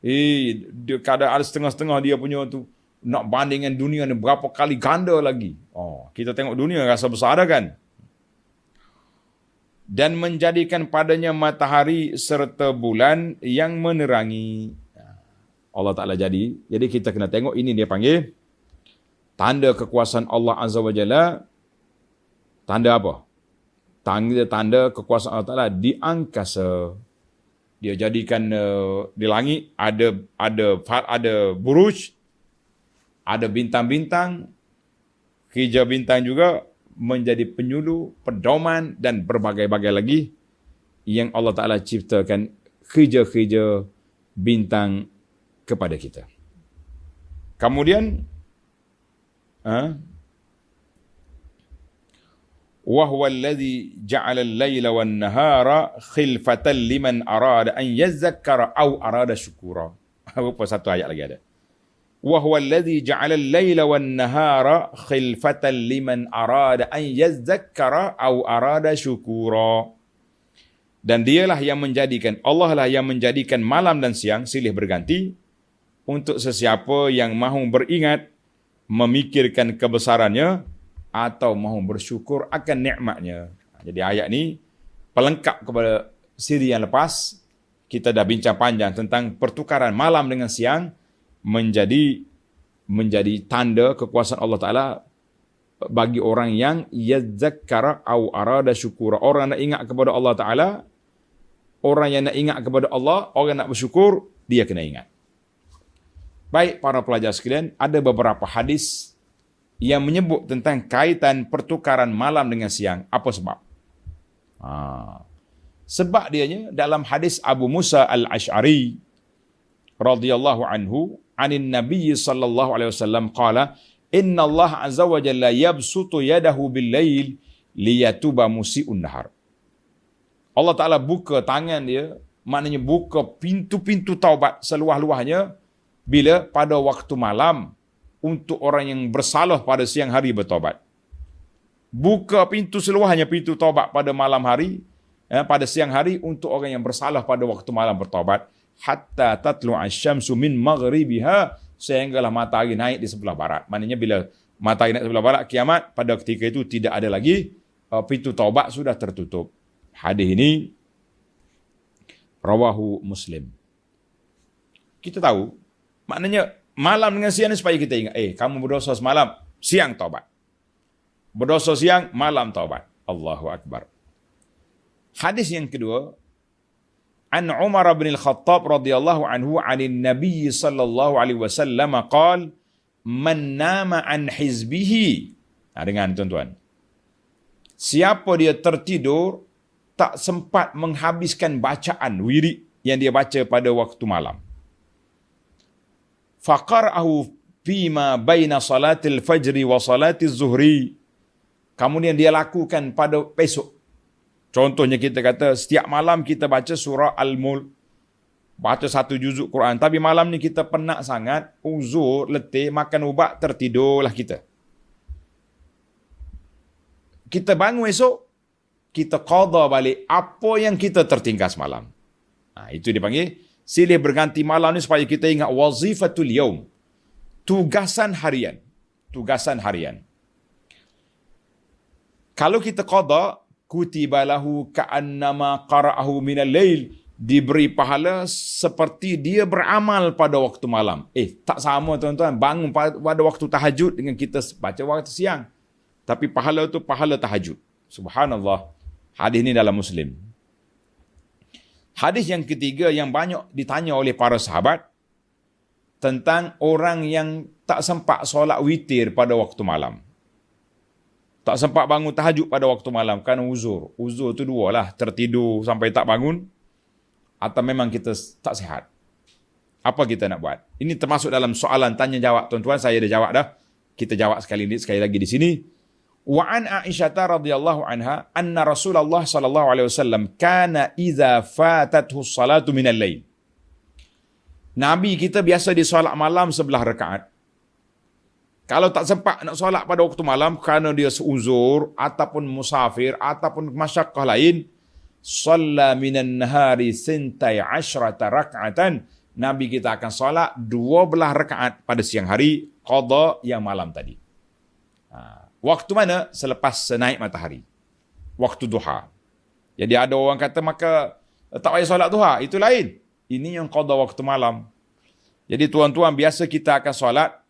Dia kadang ada setengah-setengah dia punya tu. Nak bandingkan dunia ni berapa kali ganda lagi. Kita tengok dunia rasa besar dah kan. Dan menjadikan padanya matahari serta bulan yang menerangi. Allah Ta'ala jadi kita kena tengok ini dia panggil tanda kekuasaan Allah Azza wa Jalla. Tanda apa? Tanda kekuasaan Allah Ta'ala di angkasa. Dia jadikan di langit ada buruj, ada bintang-bintang, hijau bintang juga menjadi penyuluh, pedoman dan berbagai-bagai lagi yang Allah Ta'ala ciptakan hijau-hijau bintang kepada kita. Kemudian wa huwa alladhi ja'ala al-laila wan-nahara khilfatan liman arada an yadhakkara aw arada syukura. Apa satu ayat lagi ada. Wa huwa alladhi ja'ala al-laila wan-nahara khilfatan liman arada an yadhakkara aw arada syukura. Dan dialah yang menjadikan, Allah lah yang menjadikan malam dan siang silih berganti untuk sesiapa yang mahu beringat, memikirkan kebesarannya atau mahu bersyukur akan nikmatnya. Jadi ayat ni pelengkap kepada siri yang lepas. Kita dah bincang panjang tentang pertukaran malam dengan siang menjadi tanda kekuasaan Allah Ta'ala bagi orang yang yadzakkara au arada syukura. Orang nak ingat kepada Allah Ta'ala, orang yang nak ingat kepada Allah, orang nak bersyukur, dia kena ingat. Baik para pelajar sekalian, ada beberapa hadis yang menyebut tentang kaitan pertukaran malam dengan siang. Apa sebab? Sebab dianya dalam hadis Abu Musa al-Ash'ari radhiyallahu anhu, anin Nabi sallallahu alaihi wasallam qala inna Allah azza wa jalla yabsutu yadahu bil lail liyatuba musii'un nahar. Allah Taala buka tangan dia, maknanya buka pintu-pintu taubat seluah-luahnya bila pada waktu malam untuk orang yang bersalah pada siang hari bertaubat. Buka pintu seluahnya pintu taubat pada malam hari, pada siang hari untuk orang yang bersalah pada waktu malam bertaubat, hatta tatlu'a asy-syamsu min maghribiha, sehinggalah matahari naik di sebelah barat. Maknanya bila matahari naik sebelah barat, kiamat, pada ketika itu tidak ada lagi, pintu taubat sudah tertutup. Hadis ini rawahu Muslim. Kita tahu, maknanya malam dengan siang ni supaya kita ingat, kamu berdosa semalam, siang taubat. Berdosa siang, malam taubat. Allahu Akbar. Hadis yang kedua, an Umar bin Al-Khattab radhiyallahu anhu anin Nabi sallallahu alaihi wasallam qala man nama an hizbihi. Dengar tuan-tuan. Siapa dia tertidur tak sempat menghabiskan bacaan wirid yang dia baca pada waktu malam. Faqara'ahu fima baina salatil fajri wa salatiz zuhri. Kemudian dia lakukan pada besok. Contohnya kita kata setiap malam kita baca surah Al-Mulk, baca satu juzuk Quran. Tapi malam ni kita penat sangat, uzur, letih, makan ubat, tertidurlah kita. Kita bangun esok, kita qada balik apa yang kita tertinggal semalam. Itu dipanggil silih berganti malam ni supaya kita ingat wazifatul yaum. Tugasan harian. Tugasan harian. Kalau kita qada, kutiba lahu ka'annama qara'ahu minal lail, diberi pahala seperti dia beramal pada waktu malam. Tak sama tuan-tuan, bangun pada waktu tahajud dengan kita baca waktu siang. Tapi pahala itu pahala tahajud. Subhanallah. Hadis ini dalam Muslim. Hadis yang ketiga yang banyak ditanya oleh para sahabat tentang orang yang tak sempat solat witir pada waktu malam. Tak sempat bangun tahajud pada waktu malam kerana uzur. Uzur itu dua lah, tertidur sampai tak bangun atau memang kita tak sihat. Apa kita nak buat? Ini termasuk dalam soalan tanya jawab tuan-tuan, saya dah jawab dah. Kita jawab sekali lagi di sini. Wa an Aisyah radhiyallahu anha anna Rasulullah sallallahu alaihi wasallam kana idza fatathu salatu minal lail. Nabi kita biasa di solat malam 11 rakaat. Kalau tak sempat nak solat pada waktu malam kerana dia seuzur ataupun musafir ataupun masyaqqah lain, shalla minan nahari 12 rak'atan. Nabi kita akan solat 12 rakaat pada siang hari, qada yang malam tadi. Waktu mana? Selepas naik matahari. Waktu duha. Jadi ada orang kata maka tak payah solat duha. Itu lain. Ini yang qada waktu malam. Jadi tuan-tuan, biasa kita akan solat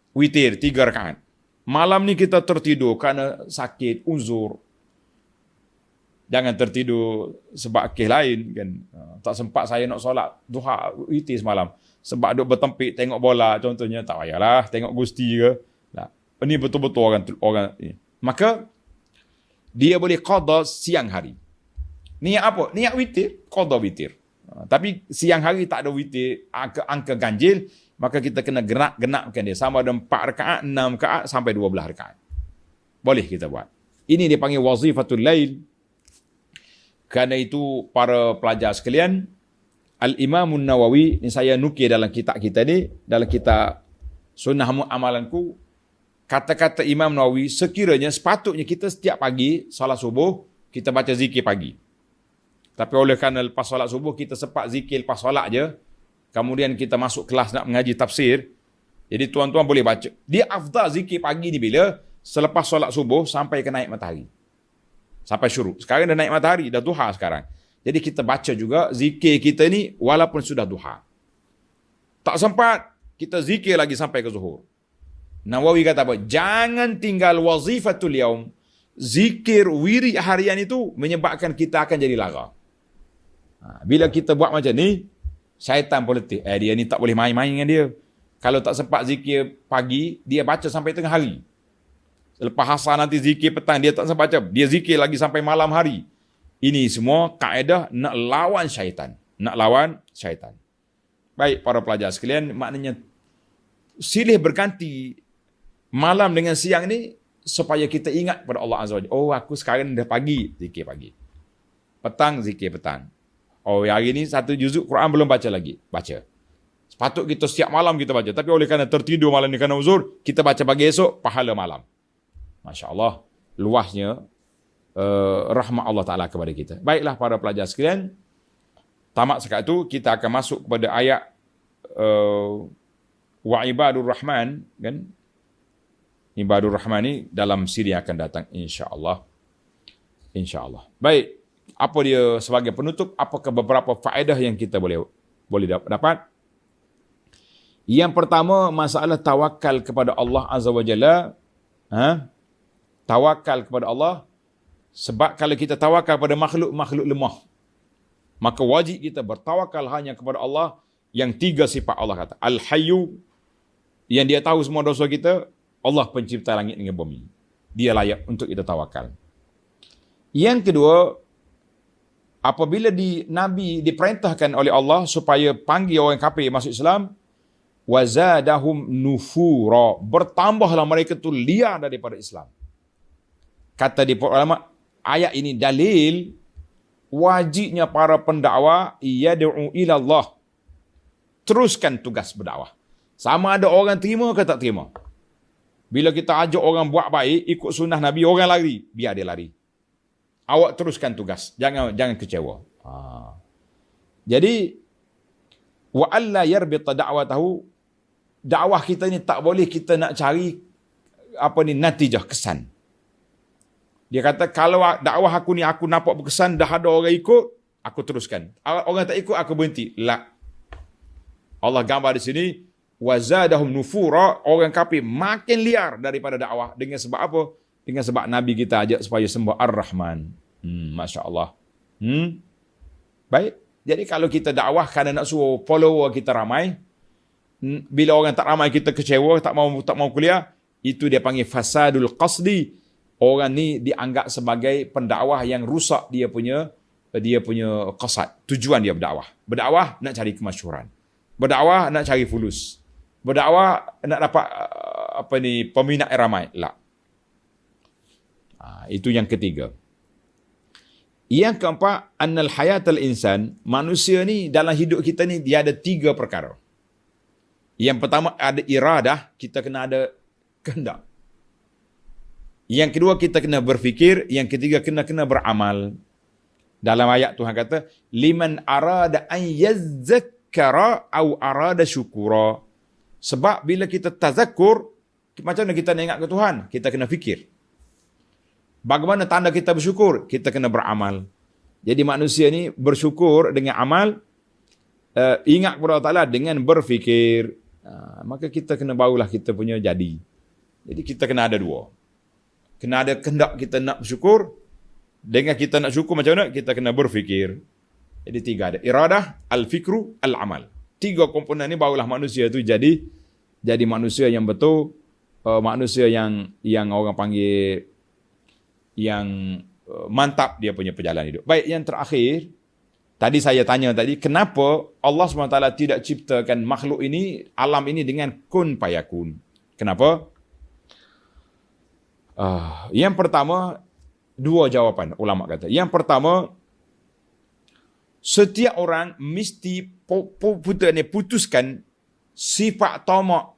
witir 3 rakaat. Malam ni kita tertidur kerana sakit, uzur. Jangan tertidur sebab kes lain kan. Tak sempat saya nak solat duha witir semalam. Sebab duk bertempik tengok bola contohnya, tak payahlah tengok Gusti ke. Ini betul-betul orang ini. Maka dia boleh qada siang hari. Niat apa? Niat witir, qada witir. Tapi siang hari tak ada witir, angka ganjil, maka kita kena genapkan dia. Sama ada 4 rakaat, 6 rakaat sampai 12 rakaat. Boleh kita buat. Ini dipanggil wazifatul lail. Kerana itu para pelajar sekalian, Al-Imam Nawawi, ini saya nukil dalam kitab kita ni, dalam kitab Sunnah Amalanku, kata-kata Imam Nawawi, sekiranya sepatutnya kita setiap pagi, salat subuh, kita baca zikir pagi. Tapi oleh kerana lepas salat subuh, kita sempat zikir lepas salat je, kemudian kita masuk kelas nak mengaji tafsir, jadi tuan-tuan boleh baca. Dia afdal zikir pagi ni bila? Selepas salat subuh sampai ke naik matahari. Sampai syuruk. Sekarang dah naik matahari, dah duha sekarang. Jadi kita baca juga zikir kita ni walaupun sudah duha. Tak sempat, kita zikir lagi sampai ke zuhur. Nawawi kata apa? Jangan tinggal wazifatul yaum. Zikir wirid harian itu menyebabkan kita akan jadi lara. Bila kita buat macam ni, syaitan politik. Dia ni tak boleh main-main dengan dia. Kalau tak sempat zikir pagi, dia baca sampai tengah hari. Lepas asar nanti zikir petang, dia tak sempat baca. Dia zikir lagi sampai malam hari. Ini semua kaedah nak lawan syaitan. Nak lawan syaitan. Baik para pelajar sekalian, maknanya silih berganti malam dengan siang ni supaya kita ingat pada Allah Azza wa Jalla. Oh, aku sekarang dah pagi, zikir pagi. Petang, zikir petang. Oh, hari ni satu juzuk Quran belum baca lagi. Baca. Sepatut kita setiap malam kita baca. Tapi oleh kerana tertidur malam ni kerana uzur, kita baca pagi esok, pahala malam. Masya Allah, luasnya rahmat Allah Ta'ala kepada kita. Baiklah para pelajar sekalian, tamat sekat itu, kita akan masuk kepada ayat wa ibadur rahman, kan? Ibadur rahman ni dalam siri akan datang insya-Allah. Insya-Allah. Baik, apa dia sebagai penutup? Apakah beberapa faedah yang kita boleh dapat? Yang pertama, masalah tawakal kepada Allah Azza wa Jalla. Tawakal kepada Allah. Sebab kalau kita tawakal kepada makhluk lemah, maka wajib kita bertawakal hanya kepada Allah yang tiga sifat Allah kata. Al-Hayyu, yang dia tahu semua dosa kita. Allah pencipta langit dengan bumi. Dia layak untuk kita tawakal. Yang kedua, apabila Nabi diperintahkan oleh Allah supaya panggil orang kafir masuk Islam, wazadahum nufura, bertambahlah mereka tu liar daripada Islam. Kata di ulama, ayat ini dalil wajibnya para pendakwa yad'u ila Allah, teruskan tugas berdakwah. Sama ada orang terima ke tak terima. Bila kita ajak orang buat baik, ikut sunnah Nabi, orang lari, biar dia lari. Awak teruskan tugas, jangan kecewa. Jadi wa alla yarbita da'watahu, dakwah kita ni tak boleh kita nak cari natijah, kesan. Dia kata kalau dakwah aku ni aku nampak berkesan, dah ada orang ikut, aku teruskan. Orang tak ikut, aku berhenti. La. Allah gambar di sini, wazadahum nufura, orang kafir makin liar daripada dakwah. Dengan sebab apa? Dengan sebab Nabi kita ajak supaya sembah Ar-Rahman. Masya Allah. Baik. Jadi kalau kita dakwah kerana nak suruh follower kita ramai, bila orang tak ramai kita kecewa, tak mau kuliah, itu dia panggil fasadul qasdi. Orang ni dianggap sebagai pendakwah yang rusak dia punya qasad, tujuan dia berdakwah. Berdakwah nak cari kemasyhuran. Berdakwah nak cari fulus. Berdakwah nak dapat peminat ramai. La. Itu yang ketiga. Yang keempat, annal hayatal insan, manusia ni dalam hidup kita ni dia ada tiga perkara. Yang pertama ada iradah, kita kena ada kehendak. Yang kedua kita kena berfikir, yang ketiga kena beramal. Dalam ayat Tuhan kata, liman arada an yazzakara au arada syukura. Sebab bila kita tazakkur, macam mana kita nak ingat ke Tuhan? Kita kena fikir. Bagaimana tanda kita bersyukur? Kita kena beramal. Jadi manusia ni bersyukur dengan amal, ingat kepada Allah Ta'ala dengan berfikir. Maka kita kena barulah kita punya jadi. Jadi kita kena ada dua. Kena ada kehendak kita nak bersyukur. Dengan kita nak syukur macam mana? Kita kena berfikir. Jadi tiga ada. Iradah, al-fikru, al-amal. Tiga komponen ni barulah manusia tu jadi manusia yang betul, manusia yang orang panggil yang mantap dia punya perjalanan hidup. Baik, yang terakhir, tadi saya tanya kenapa Allah SWT tidak ciptakan makhluk ini, alam ini dengan kun payakun? Kenapa? Yang pertama, dua jawapan ulama kata. Yang pertama, setiap orang mesti putuskan sifat tamak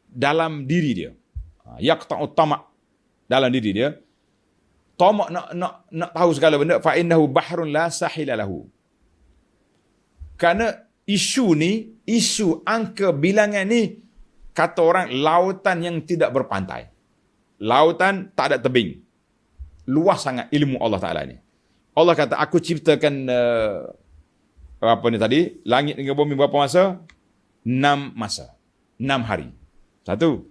dalam diri dia. Yaqta'u tamak dalam diri dia. Tamak nak tahu segala benda, fa innahu bahrun la sahila lahu. Kerana isu angka bilangan ni, kata orang lautan yang tidak berpantai. Lautan tak ada tebing. Luas sangat ilmu Allah Ta'ala ni. Allah kata, aku ciptakan langit dengan bumi berapa masa? 6 masa. 6 hari. Satu.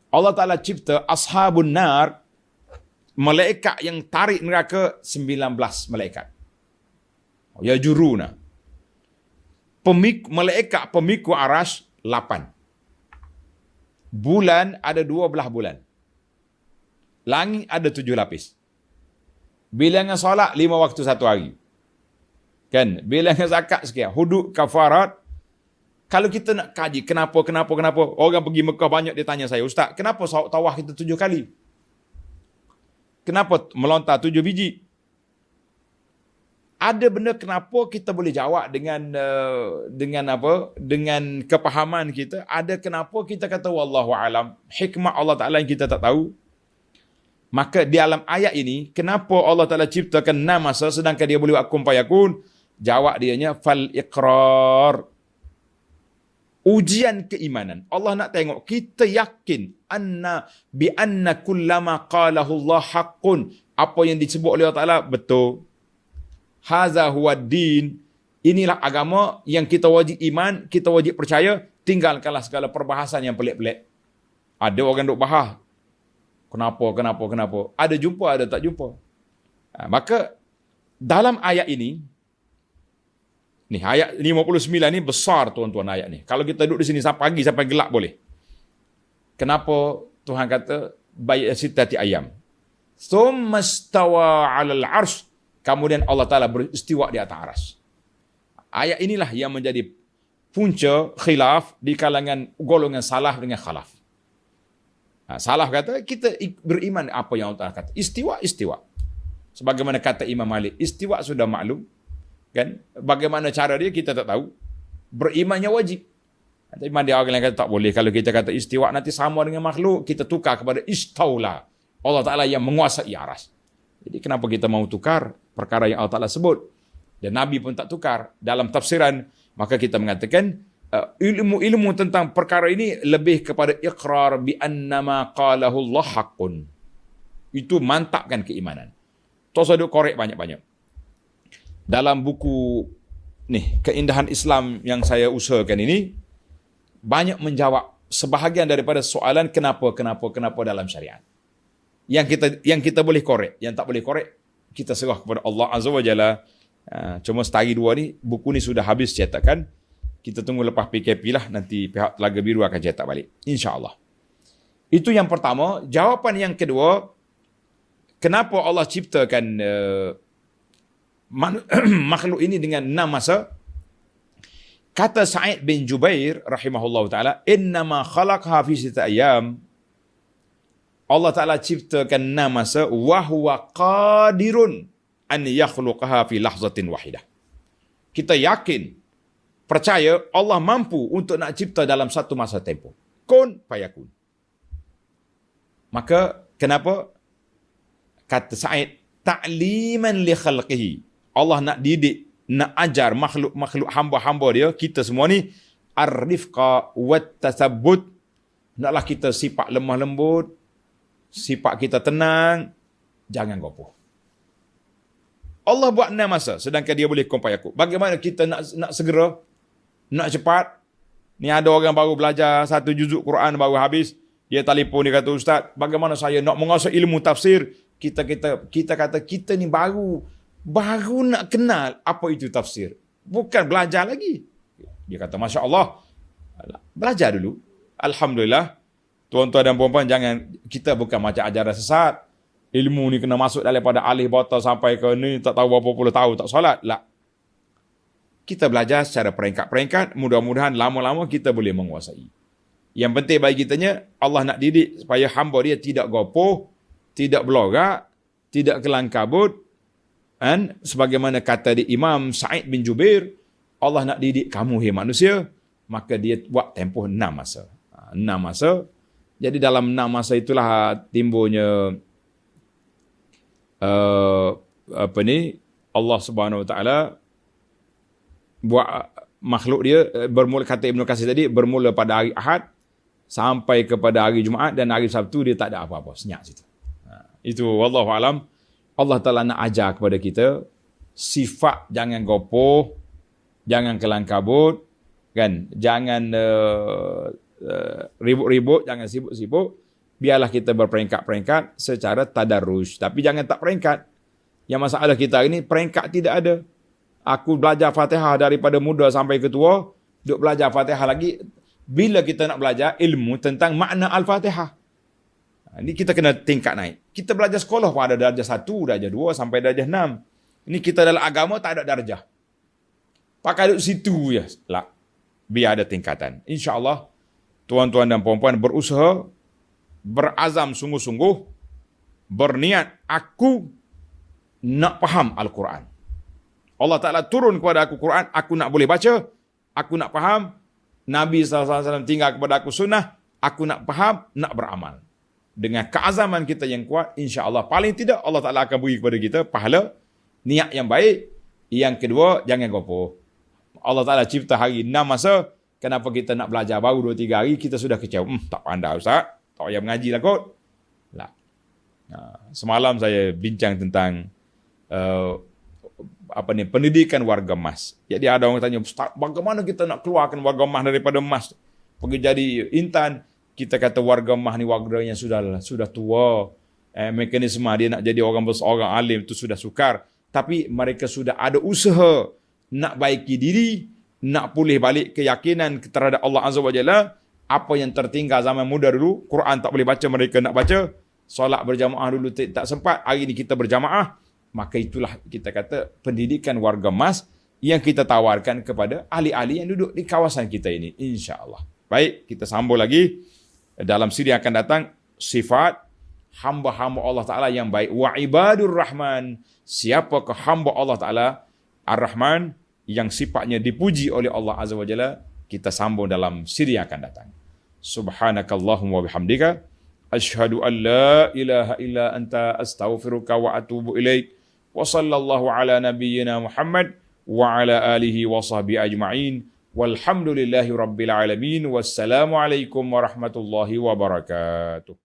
Allah Ta'ala cipta ashabun nar, malaikat yang tarik neraka 19 malaikat. Ya juruna. Malaikat pemikul arash 8. Bulan ada 12 bulan. Langit ada 7 lapis. Bilangan solat 5 waktu 1 hari. Kan? Bilangan zakat sekian. Hudud kafarat Kalau kita nak kaji, kenapa, orang pergi Mekah banyak dia tanya saya, Ustaz, kenapa tawaf kita 7 kali? Kenapa melontar 7 biji? Ada benda kenapa kita boleh jawab dengan kepahaman kita. Ada kenapa kita kata wallahu alam, hikmah Allah Taala yang kita tak tahu. Maka di dalam ayat ini, kenapa Allah Taala ciptakan 6 masa sedangkan dia boleh buat kun fayakun? Jawab dianya fal iqrar. Ujian keimanan. Allah nak tengok kita yakin bi anna kullama qalahu Allah haqqun. Apa yang disebut oleh Allah Taala betul. Haza huwa din. Inilah agama yang kita wajib iman, kita wajib percaya, tinggalkanlah segala perbahasan yang pelik-pelik. Ada orang duk bahas. Kenapa? Ada jumpa, ada tak jumpa. Maka dalam ayat ini, ni ayat 59 ni besar tuan-tuan ayat ni. Kalau kita duduk di sini sampai pagi sampai gelap boleh. Kenapa Tuhan kata bayat sitati ayam? Thumma stawa 'alal 'arsy. Kemudian Allah Ta'ala beristiwa di atas aras. Ayat inilah yang menjadi punca khilaf di kalangan golongan salaf dengan khalaf. Salaf kata, kita beriman apa yang Allah Ta'ala kata. Istiwa. Sebagaimana kata Imam Malik, istiwa sudah maklum. Kan? Bagaimana cara dia, kita tak tahu. Berimannya wajib. Tapi dia orang yang kata tak boleh. Kalau kita kata istiwa nanti sama dengan makhluk, kita tukar kepada istaula. Allah Ta'ala yang menguasai aras. Jadi kenapa kita mau tukar perkara yang Allah Ta'ala sebut? Dan Nabi pun tak tukar. Dalam tafsiran, maka kita mengatakan ilmu tentang perkara ini lebih kepada iqrar bi annama qalahu Allah haqqun. Itu mantapkan keimanan. Tos ada korek banyak-banyak. Dalam buku ni Keindahan Islam yang saya usahakan ini banyak menjawab sebahagian daripada soalan kenapa dalam syariat. Yang kita boleh korek, yang tak boleh korek, kita serah kepada Allah Azza wa Jalla. Cuma setari 2 ni, buku ni sudah habis cetakan. Kita tunggu lepas PKP lah, nanti pihak Telaga Biru akan cetak balik. InsyaAllah. Itu yang pertama. Jawapan yang kedua, kenapa Allah ciptakan makhluk ini dengan 6 masa? Kata Sa'id bin Jubair rahimahullah ta'ala, innama khalaqha fi 6 ayam. Allah Ta'ala ciptakan 6 masa, wahuwa qadirun an yakhluqaha fi lahzatin wahidah. Kita yakin, percaya Allah mampu untuk nak cipta dalam satu masa tempoh. Kun fayakun. Maka kenapa? Kata Sa'id, ta'liman li khalqihi. Allah nak didik, nak ajar makhluk hamba-hamba dia, kita semua ni, ar-rifqa wat tasabbut. Naklah kita sifat lemah lembut, sifat kita tenang, jangan gopoh. Allah buat 6 masa, sedangkan dia boleh kun fayakun. Bagaimana kita nak segera, nak cepat? Ni ada orang baru belajar 1 juzuk Quran baru habis, dia telefon, dia kata, Ustaz, bagaimana saya nak menguasai ilmu tafsir? Kita kata kita ni baru nak kenal apa itu tafsir. Bukan belajar lagi. Dia kata, Masya Allah, belajar dulu. Alhamdulillah. Tuan-tuan dan puan-puan, jangan, kita bukan macam ajaran sesat. Ilmu ni kena masuk daripada alif bata sampai ke ni, tak tahu berapa puluh tahun tak solat. Tak. Kita belajar secara peringkat-peringkat, mudah-mudahan lama-lama kita boleh menguasai. Yang penting bagi kitanya, Allah nak didik supaya hamba dia tidak gopoh, tidak belorak, tidak kelang kabut. Dan sebagaimana kata di Imam Sa'id bin Jubair, Allah nak didik kamu, hai manusia, maka dia buat tempoh 6 masa. 6 masa. Jadi dalam 6 masa itulah timbulnya Allah Subhanahu Wa Taala buat makhluk dia, bermula, kata Ibn Katsir tadi, bermula pada hari Ahad sampai kepada hari Jumaat, dan hari Sabtu dia tak ada apa-apa, senyap situ. Itu wallahu alam. Allah Taala nak ajar kepada kita sifat jangan gopoh, jangan kelang kabut, kan? Jangan ribut-ribut, jangan sibuk-sibuk. Biarlah kita berperingkat-peringkat secara tadarruj. Tapi jangan tak peringkat. Yang masalah kita hari ini, peringkat tidak ada. Aku belajar Fatihah daripada muda sampai ke tua, duk belajar Fatihah lagi. Bila kita nak belajar ilmu tentang makna Al-Fatihah? Ini kita kena tingkat naik. Kita belajar sekolah pun ada darjah 1, darjah 2 sampai darjah 6. Ini kita dalam agama tak ada darjah. Pakai duduk situ je. Lah. biar ada tingkatan. InsyaAllah, tuan-tuan dan puan-puan berusaha, berazam sungguh-sungguh, berniat, aku nak faham Al-Quran. Allah Ta'ala turun kepada aku Quran, aku nak boleh baca, aku nak faham. Nabi SAW tinggal kepada aku sunnah, aku nak faham, nak beramal. Dengan keazaman kita yang kuat, insya-Allah paling tidak Allah Ta'ala akan beri kepada kita pahala, niat yang baik. Yang kedua, jangan gopoh. Allah Ta'ala cipta hari 6 masa, kenapa kita nak belajar baru 2-3 hari, kita sudah kecewa. Tak pandai Ustaz, tak payah mengaji lah kot. Lah. Semalam saya bincang tentang pendidikan warga emas. Jadi ada orang tanya, Ustaz, bagaimana kita nak keluarkan warga emas daripada emas? Pergi jadi intan. Kita kata warga emas ni warga yang sudah tua. Mekanisme dia nak jadi orang besar, orang alim itu sudah sukar. Tapi mereka sudah ada usaha nak baiki diri, nak pulih balik keyakinan terhadap Allah Azza wa Jalla. Apa yang tertinggal zaman muda dulu, Quran tak boleh baca, mereka nak baca. Solat berjamaah dulu tak sempat, hari ini kita berjamaah. Maka itulah kita kata pendidikan warga emas yang kita tawarkan kepada ahli-ahli yang duduk di kawasan kita ini, insya-Allah. Baik, kita sambung lagi dalam siri yang akan datang, sifat hamba-hamba Allah Ta'ala yang baik. Wa ibadur rahman, siapakah hamba Allah Ta'ala Ar-Rahman yang sifatnya dipuji oleh Allah Azza wa Jalla. Kita sambung dalam siri yang akan datang. Subhanakallahumma wa bihamdika, asyhadu an la ilaha illa anta astaghfiruka wa atubu ilaik. Wa sallallahu ala nabiyyina Muhammad wa ala alihi wa sahbihi ajma'in. Walhamdulillahi rabbil alamin. Wassalamu alaikum warahmatullahi wabarakatuh.